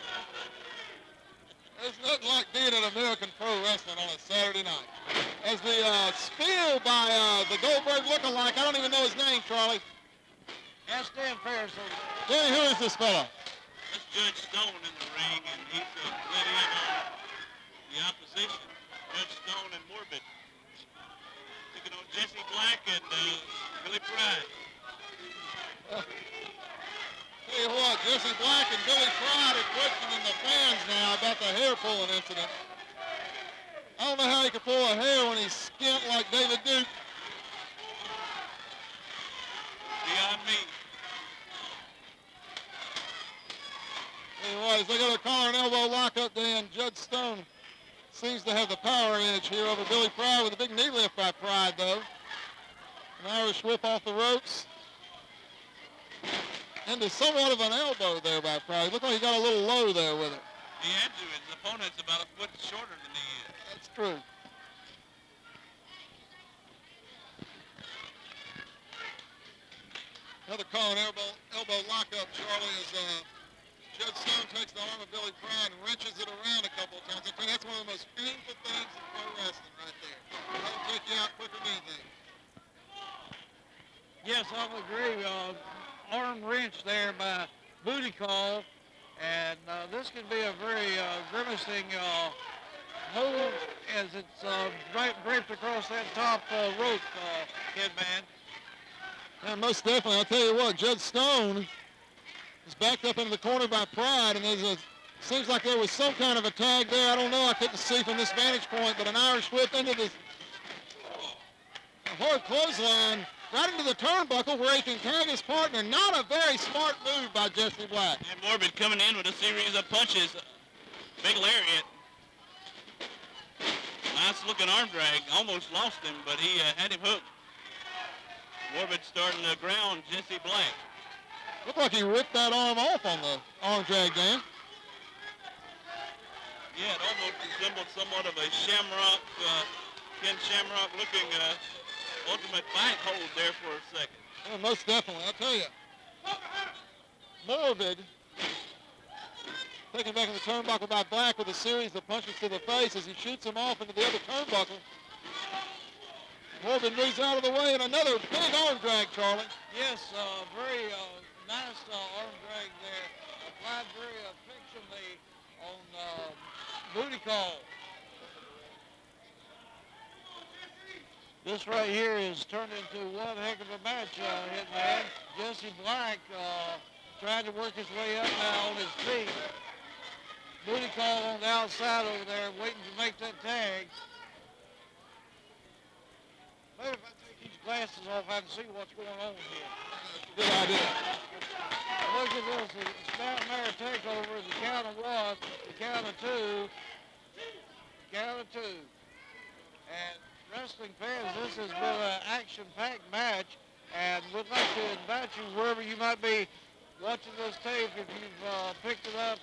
There's nothing like being at American Pro Wrestling on a Saturday night. As the spiel by the Goldberg lookalike, I don't even know his name, Charlie. Ask Dan Ferris. Danny, who is this fella? That's Judge Stone in the ring, and he's let in on the opposition. Judge Stone and Morbid. Taking on Jesse Black and Billy Pride. Tell you what, Jesse Black and Billy Pride are questioning the fans now about the hair pulling incident. I don't know how he could pull a hair when he's skint like David Duke. Beyond me. Tell you what, as they go to collar and elbow lockup, Dan, Judge Stone seems to have the power edge here over Billy Pride with a big knee lift by Pride, though. An Irish whip off the ropes. Into somewhat of an elbow there by Pride. Looked like he got a little low there with it. He had to. His opponent's about a foot shorter than he is. That's true. Another collar and elbow lockup, Charlie, as Judge Stone takes the arm of Billy Pride and wrenches it around a couple of times. I think that's one of the most painful things in pro wrestling right there. That'll take you out quicker than anything. Yes, I would agree. Arm wrench there by Booty Call. And this could be a very grimacing hold as it's draped across that top rope, headband. Yeah, most definitely. I'll tell you what, Judge Stone is backed up into the corner by Pride, and seems like there was some kind of a tag there. I don't know. I couldn't see from this vantage point, but an Irish whip into the hard clothesline right into the turnbuckle where he can tag his partner. Not a very smart move by Jesse Black. And Morbid coming in with a series of punches. Big lariat. Nice looking arm drag. Almost lost him, but he had him hooked. Morbid starting to ground Jesse Black. Looked like he ripped that arm off on the arm drag, Dan. Yeah, it almost resembled somewhat of a Shamrock, Ken Shamrock looking ultimate fight hold there for a second. Yeah, most definitely. I'll tell you. Morbid taken back in the turnbuckle by Black with a series of punches to the face as he shoots him off into the other turnbuckle. Morbid moves out of the way and another big arm drag, Charlie. Yes, very nice arm drag there. Applied very effectively on booty call. This right here is turned into one heck of a match, Hitman. Jesse Black trying to work his way up now on his feet. Booty call on the outside over there, waiting to make that tag. Maybe if I take these glasses off, I can see what's going on here. Good idea. Look at this. It's down there takeover. The count of one, the count of two, count of two. And wrestling fans, this has been an action-packed match. And we'd like to invite you wherever you might be watching this tape, if you've picked it up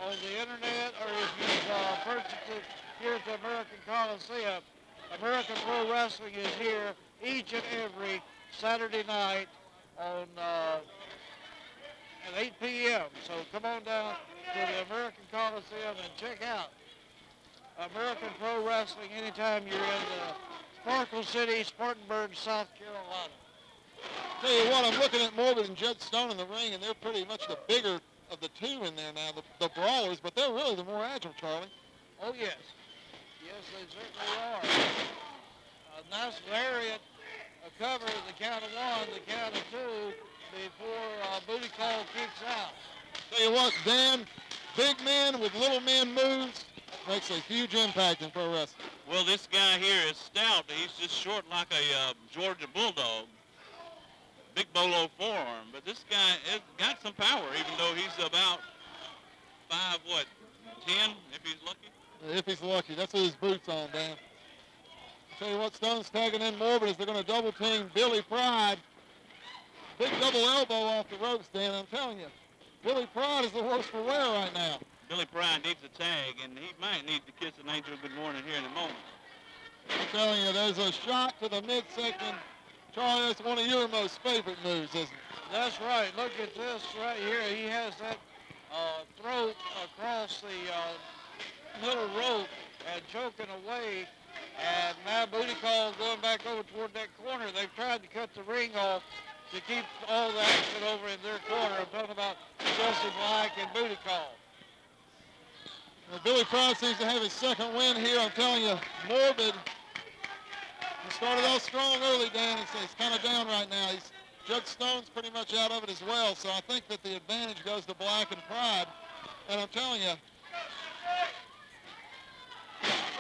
on the internet or if you've purchased it here at the American Coliseum. American Pro Wrestling is here each and every Saturday night on at 8 p.m. So come on down to the American Coliseum and check out American Pro Wrestling anytime you're in Sparkle City, Spartanburg, South Carolina. Tell you what, I'm looking at Morbid and Judd Stone in the ring, and they're pretty much the bigger of the two in there now, the brawlers, but they're really the more agile, Charlie. Oh, yes. Yes, they certainly are. A nice lariat, a cover, the count of one, the count of two, before booty call kicks out. Tell you what, Dan, big men with little men moves makes a huge impact in pro wrestling. Well, this guy here is stout. He's just short like a Georgia Bulldog. Big bolo forearm. But this guy has got some power, even though he's about 10, if he's lucky? If he's lucky. That's with his boots on, Dan. Tell you what, Stone's tagging in Morbid as they're going to double team Billy Pride. Big double elbow off the ropes, Dan. I'm telling you, Billy Pride is the worst for wear right now. Billy Pride needs a tag, and he might need to kiss an angel good morning here in a moment. I'm telling you, there's a shot to the midsection. Charlie, that's one of your most favorite moves, isn't it? That's right. Look at this right here. He has that throat across the middle rope and choking away. And now booty call going back over toward that corner. They've tried to cut the ring off to keep all the action over in their corner. I'm talking about Jesse Black and booty call. Well, Billy Pride seems to have his second win here. I'm telling you, Morbid, he started off strong early, Dan. He's kind of down right now. Judd Stone's pretty much out of it as well, so I think that the advantage goes to Black and Pride. And I'm telling you,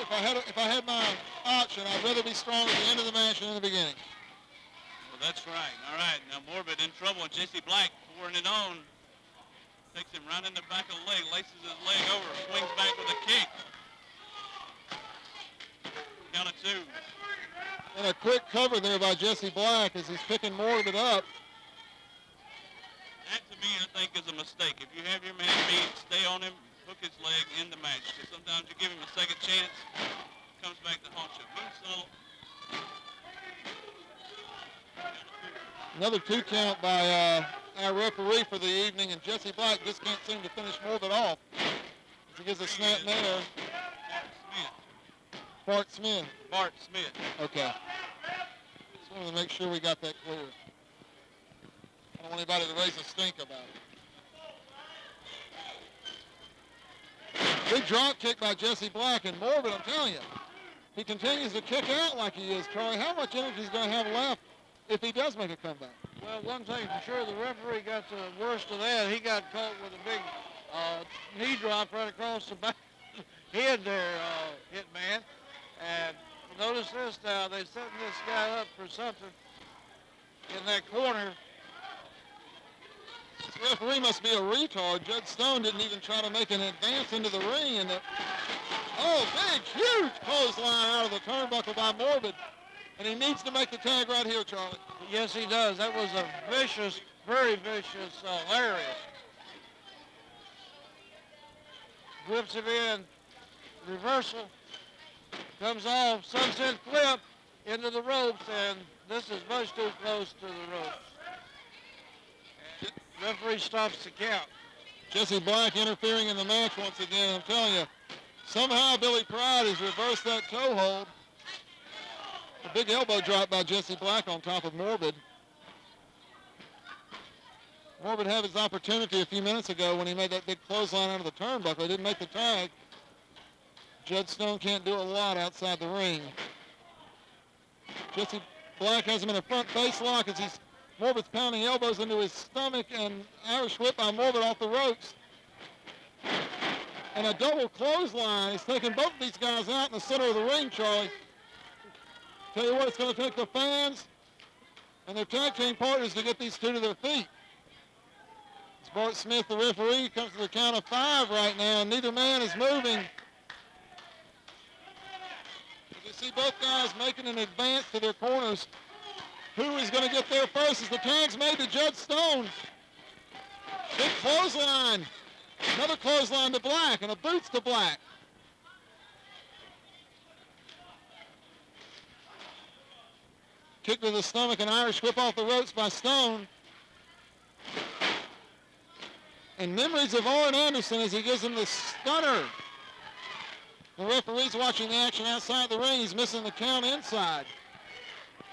if I had my option, I'd rather be strong at the end of the match than in the beginning. Well, that's right. All right, now Morbid in trouble, and Jesse Black pouring it on. Takes him right in the back of the leg, laces his leg over, swings back with a kick. Count of two. And a quick cover there by Jesse Black as he's picking Morbid up. That, to me, I think is a mistake. If you have your man beat, stay on him, hook his leg in the match. Because sometimes you give him a second chance, comes back to haunt you. Moonsault. Another 2 count by our referee for the evening, and Jesse Black just can't seem to finish Morbid off. He gets a snap there. Bart Smith. Bart Smith. Okay. Just wanted to make sure we got that clear. I don't want anybody to raise a stink about it. Big drop kick by Jesse Black, and Morbid, I'm telling you, he continues to kick out like he is, Charlie. How much energy is going to have left if he does make a comeback? Well, one thing for sure, the referee got the worst of that. He got caught with a big knee drop right across the back head there, Hitman. And notice this now, they're setting this guy up for something in that corner. This referee must be a retard. Judd Stone didn't even try to make an advance into the ring. And oh, Oh, big, huge clothesline out of the turnbuckle by Morbid. And he needs to make the tag right here, Charlie. Yes, he does. That was a vicious, very vicious lariat. Whips him in. Reversal. Comes off. Sunset flip into the ropes, and this is much too close to the ropes. And referee stops the count. Jesse Black interfering in the match once again. I'm telling you, somehow Billy Pride has reversed that toe hold. A big elbow drop by Jesse Black on top of Morbid. Morbid had his opportunity a few minutes ago when he made that big clothesline out of the turnbuckle. He didn't make the tag. Judd Stone can't do a lot outside the ring. Jesse Black has him in a front face lock as Morbid's pounding elbows into his stomach, and Irish whip by Morbid off the ropes. And a double clothesline. He's taking both of these guys out in the center of the ring, Charlie. Tell you what, it's going to take the fans and their tag team partners to get these two to their feet. It's Bart Smith, the referee, comes to the count of 5 right now, and neither man is moving. You see both guys making an advance to their corners. Who is going to get there first as the tag's made to Judd Stone. Big clothesline. Another clothesline to Black, and a boots to Black. Kick to the stomach, an Irish whip off the ropes by Stone. And memories of Arn Anderson as he gives him the stunner. The referee's watching the action outside the ring. He's missing the count inside.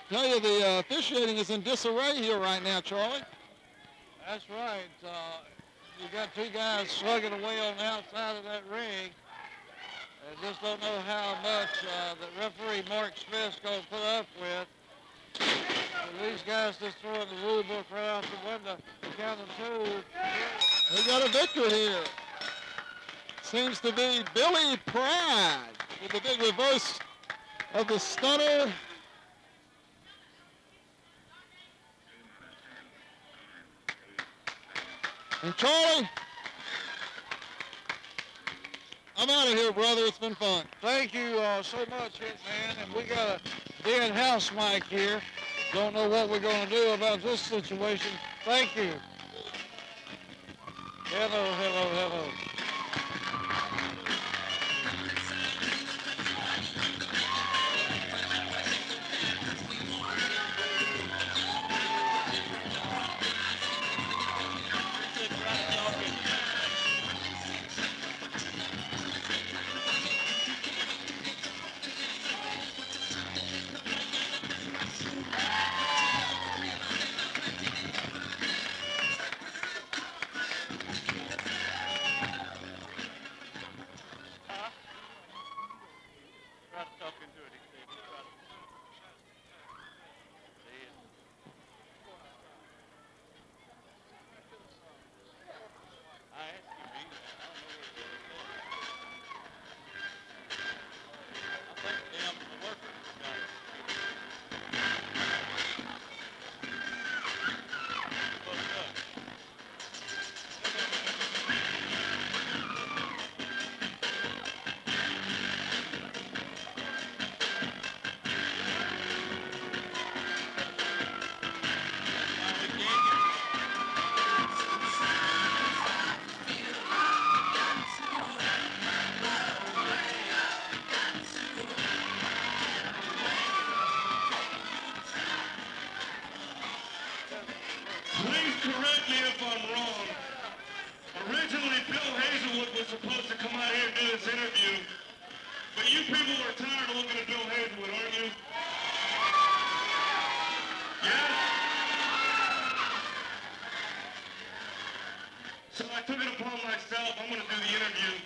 Tell you, the officiating is in disarray here right now, Charlie. That's right. You've got two guys slugging away on the outside of that ring. I just don't know how much the referee, Mark Smith's going to put up with. And these guys just throwing the rule book right out the window. Count of 2. We got a victor here. Seems to be Billy Pride with the big reverse of the stunner. And Charlie, I'm out of here, brother. It's been fun. Thank you so much, Hitman. And we got a dead house mic here. Don't know what we're going to do about this situation. Thank you. Hello, hello, hello. Please correct me if I'm wrong. Originally, Bill Hazelwood was supposed to come out here and do this interview, but you people are tired of looking at Bill Hazelwood, aren't you? Yes? So I took it upon myself. I'm going to do the interview.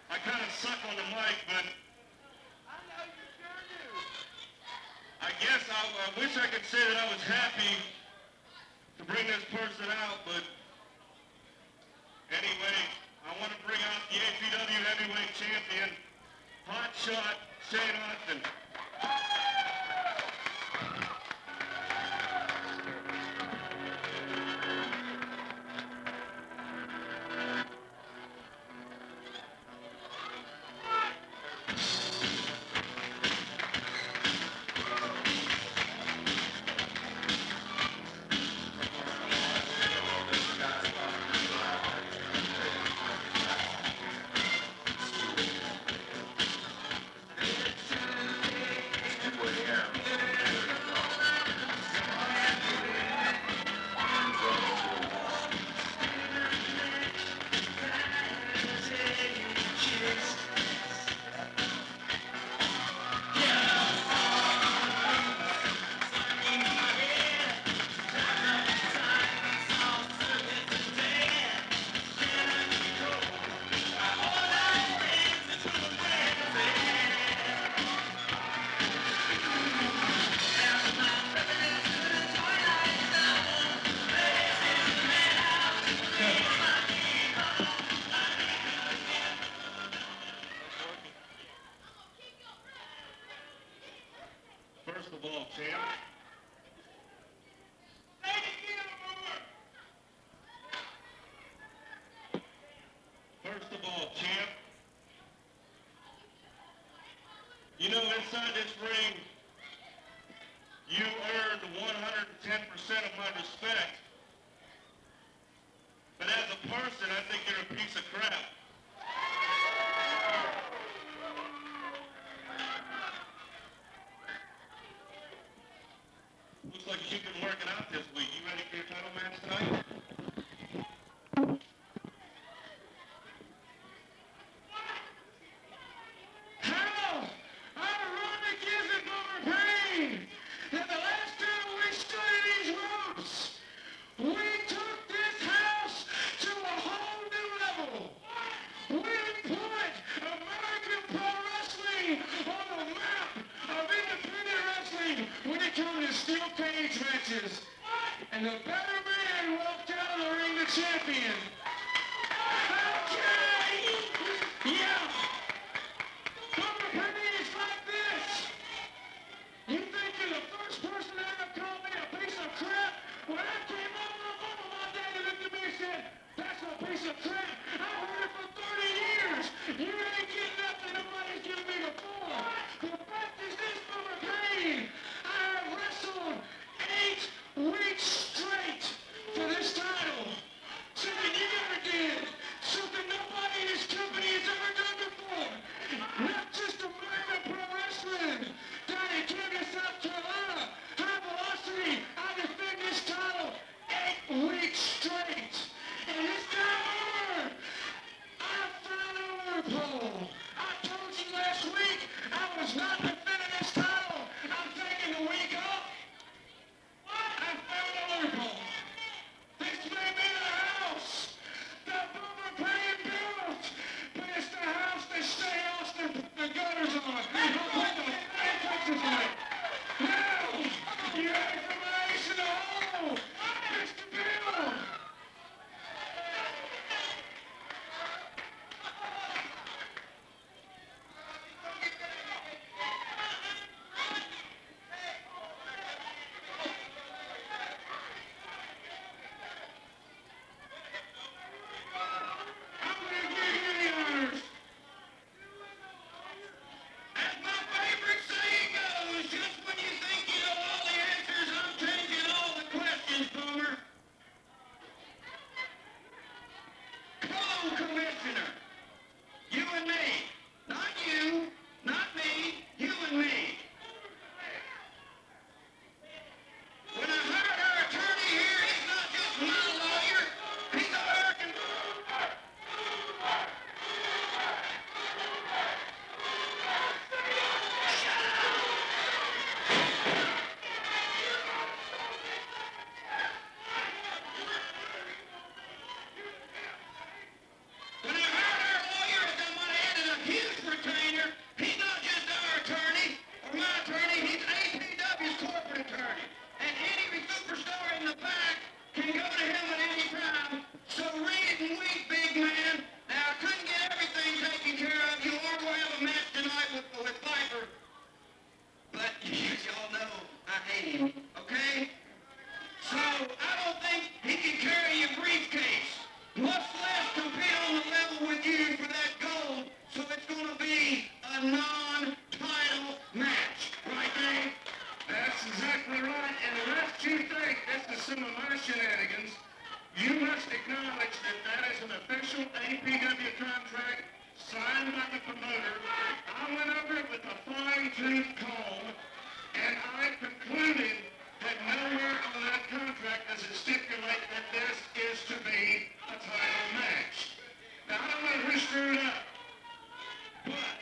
I kind of suck on the mic, but I guess I wish I could say that I was happy to bring this person out, but anyway, I want to bring out the APW Heavyweight Champion, Hot Shot Shane Austin. of all, champ, you know, inside this ring, you earned 110% of my respect. But as a person, I think you're a piece of crap. Looks like you've been working out this week. You ready for your title match tonight? How ironic is it, Boomer Payne, that the last time we stood in these ropes, we took this house to a whole new level. We put American Pro Wrestling on the map of independent wrestling when it comes to steel cage matches. And the better man walked out of the ring the champion. Okay! Yeah! Boomer Payne is like this. You think you're the first person to ever call me a piece of crap? When I came over the bubble, my daddy looked at me and said, that's a piece of crap. I've heard it for 30 years. You ain't getting nothing nobody's given me before. The fact is this, Boomer Payne. I have wrestled 8 weeks straight for this title. Something you never did. Something nobody in this company has ever done before. Not just American Pro Wrestling. Down in Spartanburg, South Carolina. High velocity. I defend this title 8 weeks straight. And this time over, I found a loophole. I told you last week I was not defending this title. I'm taking the week off. I found a loophole. This may be the house that Boomer Payne built, but it's the house that Stay Austin put the gutters on. I'll put the fences on it. Now, you ready for my ace in the hole? Mr. Bill! I'm gonna give you the honors. As my favorite saying goes, just when you think you know all the answers, I'm changing all the questions, Boomer. Co-commissioner. You and me. Not you, not me, you and me. When I heard our attorney here, he's not just my lawyer, he's American. When I heard our lawyer is on one hand and a huge retainer, he's not just our attorney or my attorney, he's APW's corporate attorney. And any superstar in the back can go to him at any time. So read and weep, big man. Now, I couldn't get everything taken care of. You are going to have a match tonight with Piper. But y'all know I hate him, okay? So I don't think he can carry your briefcase, much less compete on the level with you for that gold. So it's going to be a non-title match, right, Dave? That's exactly right. And unless you think this is some of my shenanigans, you must acknowledge that that is an official APW contract signed by the promoter. I went over it with a fine-tooth comb, and I concluded that nowhere on that contract does it stipulate that this is to be a title match. Now, I don't know who screwed up, but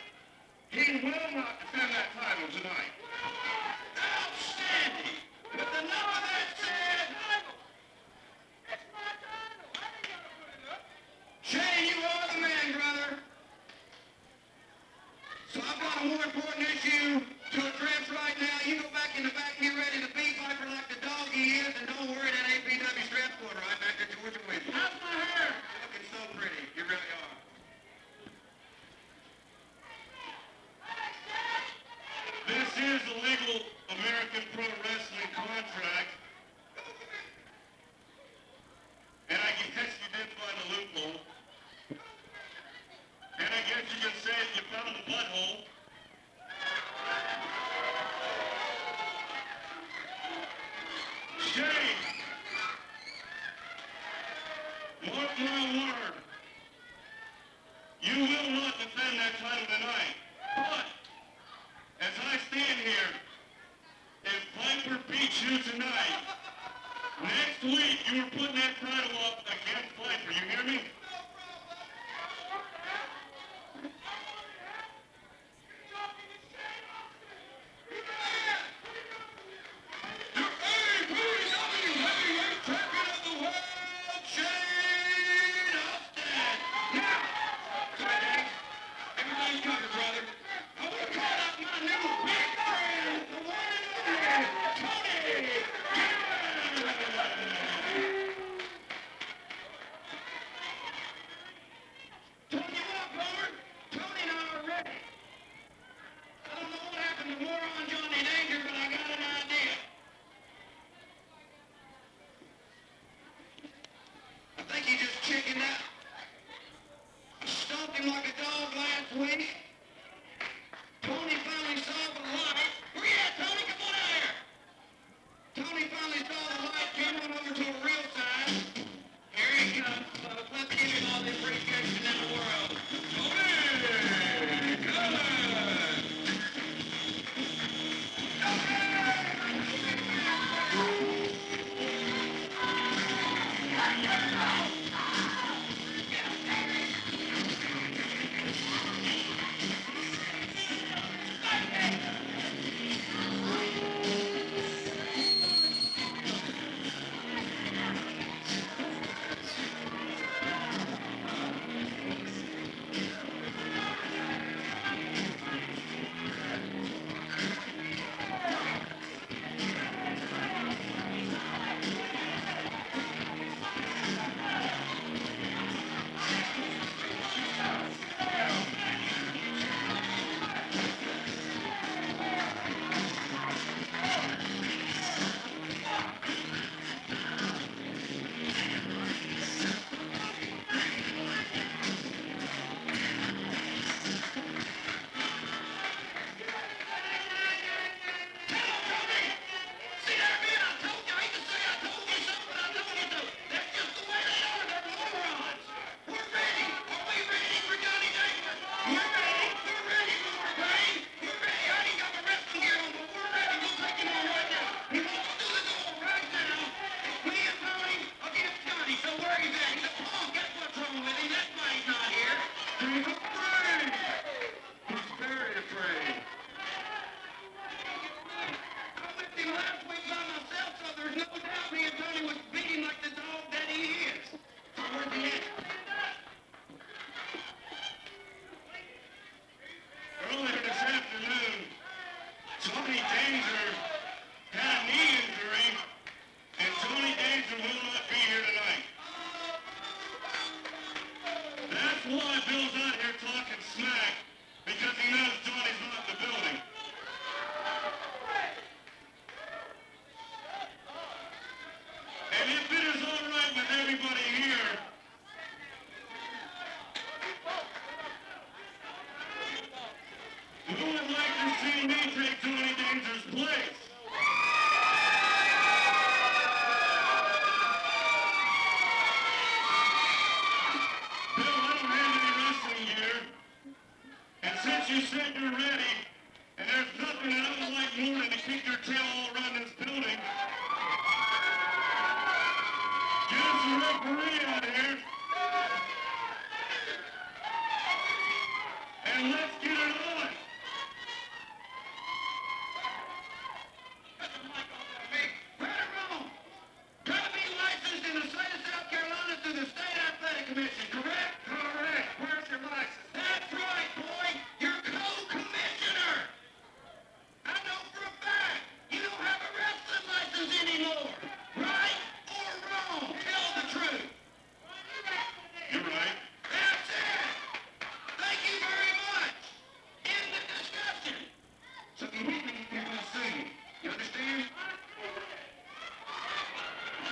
he will not defend that title tonight. Outstanding! With enough of that said, Shane, you are the man, brother. So I've got a more important issue to address right now. You go back in the back, get ready to beat Piper like the dog he is, and don't worry, that APW strap's going Mark my word. You will not defend that title tonight. But, as I stand here, if Piper beats you tonight, next week you are putting that title up against Piper. You hear me?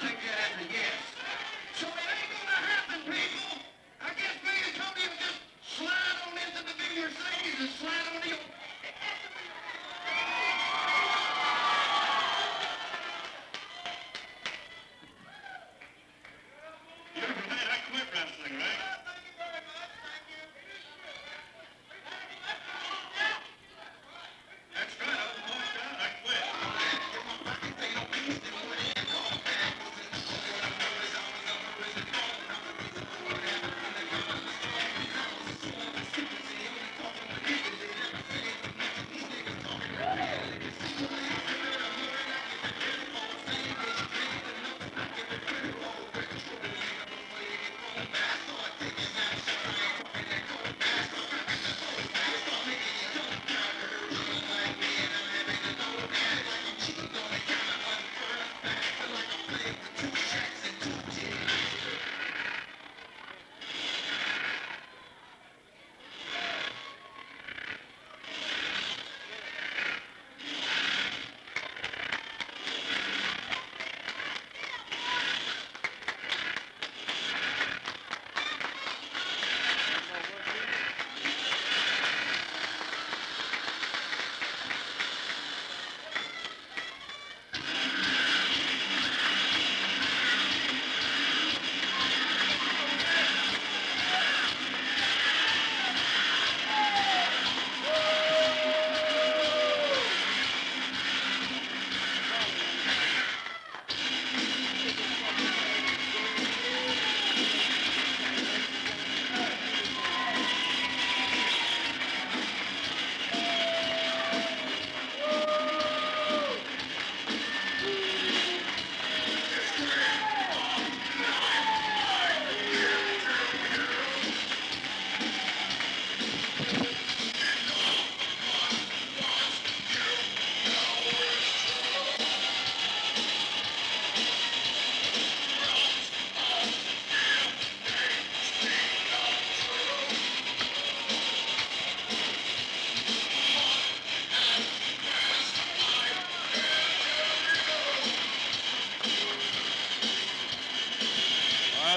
Take that as a yes. So it ain't gonna happen, people.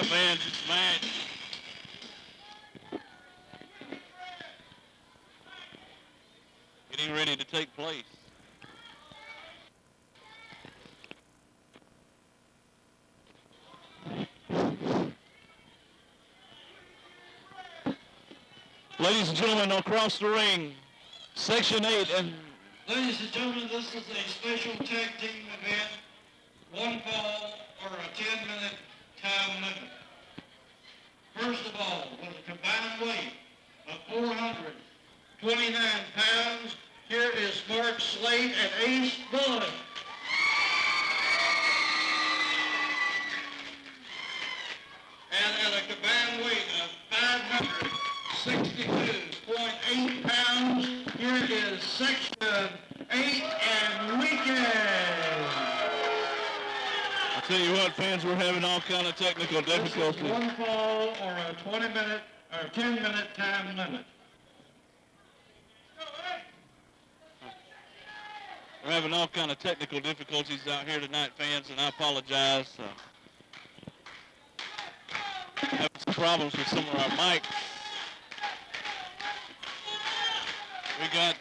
right, fans, this match getting ready to take place. Ladies and gentlemen, across the ring, Section 8 and... Ladies and gentlemen, this is a special tag team event. One fall or a 10-minute time limit. First of all, with a combined weight of 429 pounds, here is Mark Slade and Ace Bullet. And at a combined weight of 562.8 pounds, here is Section 8 and Weekend. I'll tell you what, fans, we're having all kind of technical difficulties. One fall or a 20-minute or 10-minute time limit. We're having all kind of technical difficulties out here tonight, fans, and I apologize. Having some problems with some of our mics. We got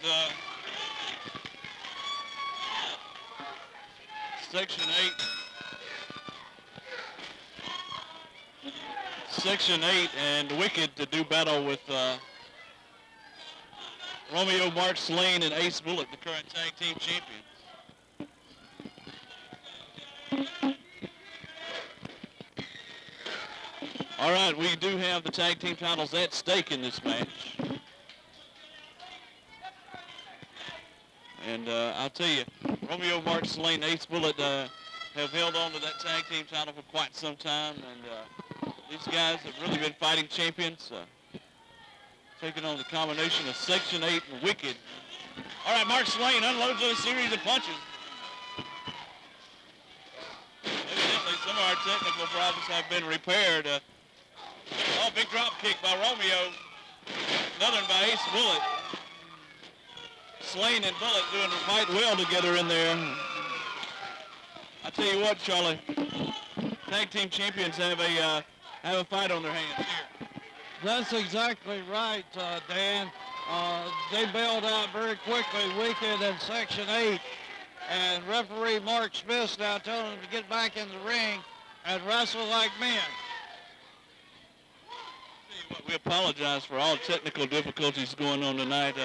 Section 8 and Wicked to do battle with Romeo, Mark Slane, and Ace Bullet, the current tag team champions. All right, we do have the tag team titles at stake in this match. And I'll tell you, Romeo, Mark Slane, Ace Bullet have held on to that tag team title for quite some time. And these guys have really been fighting champions, taking on the combination of Section 8 and Wicked. All right, Mark Slane unloads a series of punches. Evidently, some of our technical problems have been repaired. Big drop kick by Romeo. Another one by Ace Bullet. Slane and Bullet doing quite well together in there. I tell you what, Charlie, tag team champions have a fight on their hands here. That's exactly right, Dan. They bailed out very quickly, Wicked and Section 8. And referee Mark Smith's now telling them to get back in the ring and wrestle like men. We apologize for all technical difficulties going on tonight.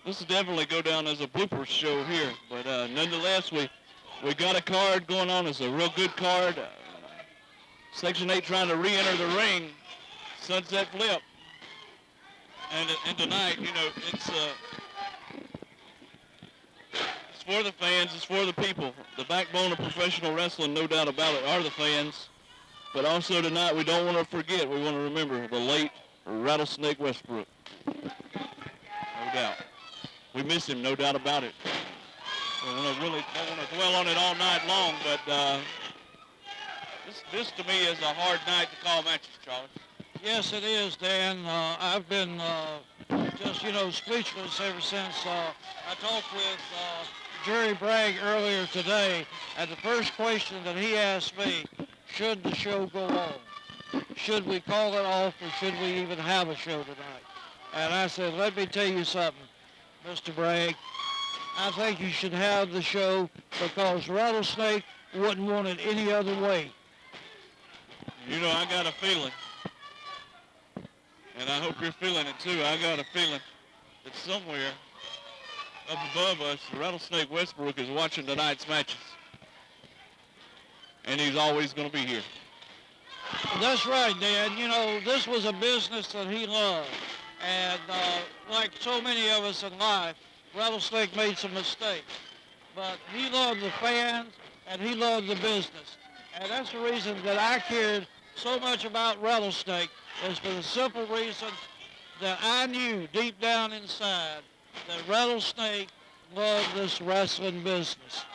This will definitely go down as a bloopers show here, but nonetheless, we got a card going on. It's a real good card. Section 8 trying to re-enter the ring, sunset flip, and tonight, you know, it's for the fans, it's for the people. The backbone of professional wrestling, no doubt about it, are the fans. But also tonight, we don't want to forget, we want to remember the late Rattlesnake Westbrook. No doubt. We miss him, no doubt about it. We don't want to dwell on it all night long, but this to me is a hard night to call matches, Charlie. Yes, it is, Dan. I've been just, speechless ever since I talked with Jerry Bragg earlier today, and the first question that he asked me, should the show go on? Should we call it off, or should we even have a show tonight? And I said, let me tell you something, Mr. Bragg. I think you should have the show because Rattlesnake wouldn't want it any other way. You know, I got a feeling, and I hope you're feeling it too, I got a feeling that somewhere up above us, Rattlesnake Westbrook is watching tonight's matches. And he's always going to be here. That's right, Dan. You know, this was a business that he loved. And like so many of us in life, Rattlesnake made some mistakes. But he loved the fans, and he loved the business. And that's the reason that I cared so much about Rattlesnake, is for the simple reason that I knew deep down inside that Rattlesnake loved this wrestling business.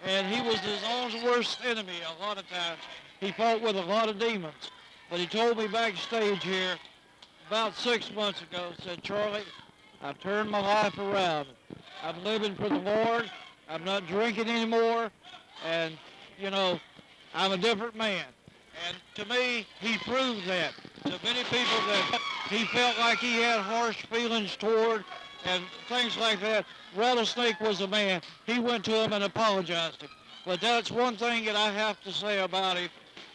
And he was his own worst enemy a lot of times. He fought with a lot of demons. But he told me backstage here about 6 months ago, said, Charlie, I've turned my life around. I'm living for the Lord. I'm not drinking anymore. And, I'm a different man. And to me, he proved that. To many people that he felt like he had harsh feelings toward and things like that, Rattlesnake was a man. He went to him and apologized to him. But that's one thing that I have to say about him.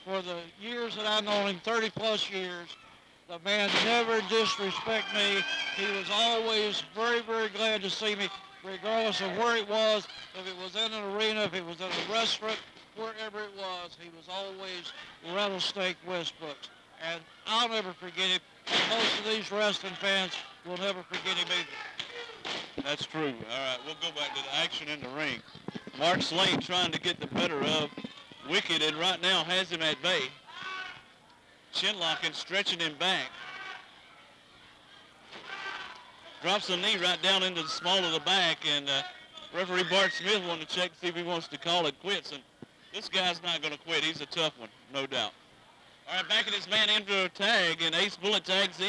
For the years that I've known him, 30 plus years, the man never disrespected me. He was always very, very glad to see me, regardless of where it was, if it was in an arena, if it was in a restaurant, wherever it was, he was always Rattlesnake Westbrooks. And I'll never forget him. And most of these wrestling fans will never forget him either. That's true. All right, we'll go back to the action in the ring. Mark Slade trying to get the better of Wicked, and right now has him at bay. Chinlocking, stretching him back. Drops a knee right down into the small of the back, and referee Bart Smith wanted to check to see if he wants to call it quits, and this guy's not going to quit. He's a tough one, no doubt. All right, backing his man into a tag, and Ace Bullet tags in.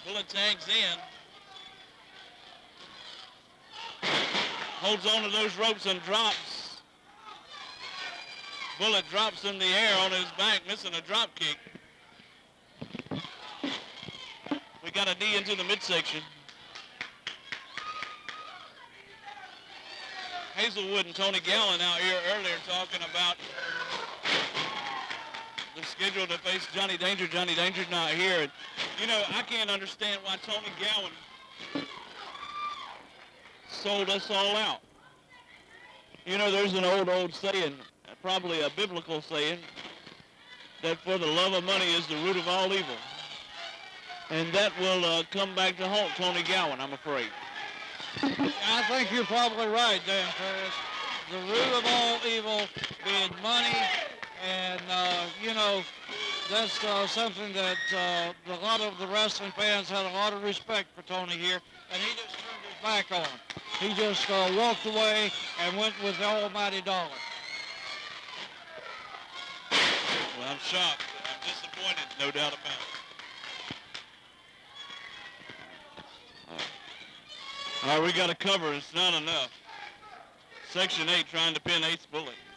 Bullet tags in. Holds on to those ropes and drops. Bullet drops in the air on his back, missing a drop kick. We got a knee into the midsection. Hazelwood and Tony Gallen out here earlier talking about the schedule to face Johnny Danger. Johnny Danger's not here. And, you know, I can't understand why Tony Gallen sold us all out. You know, there's an old saying, probably a biblical saying, that for the love of money is the root of all evil. And that will come back to haunt Tony Gowan, I'm afraid. I think you're probably right, Dan Ferris. The root of all evil being money, and, you know, that's something that a lot of the wrestling fans had a lot of respect for Tony here, and he just turned his back on him. He just walked away and went with the almighty dollar. Well, I'm shocked. I'm disappointed, no doubt about it. All right, we got a cover. It's not enough. Section 8 trying to pin Ace Bullet.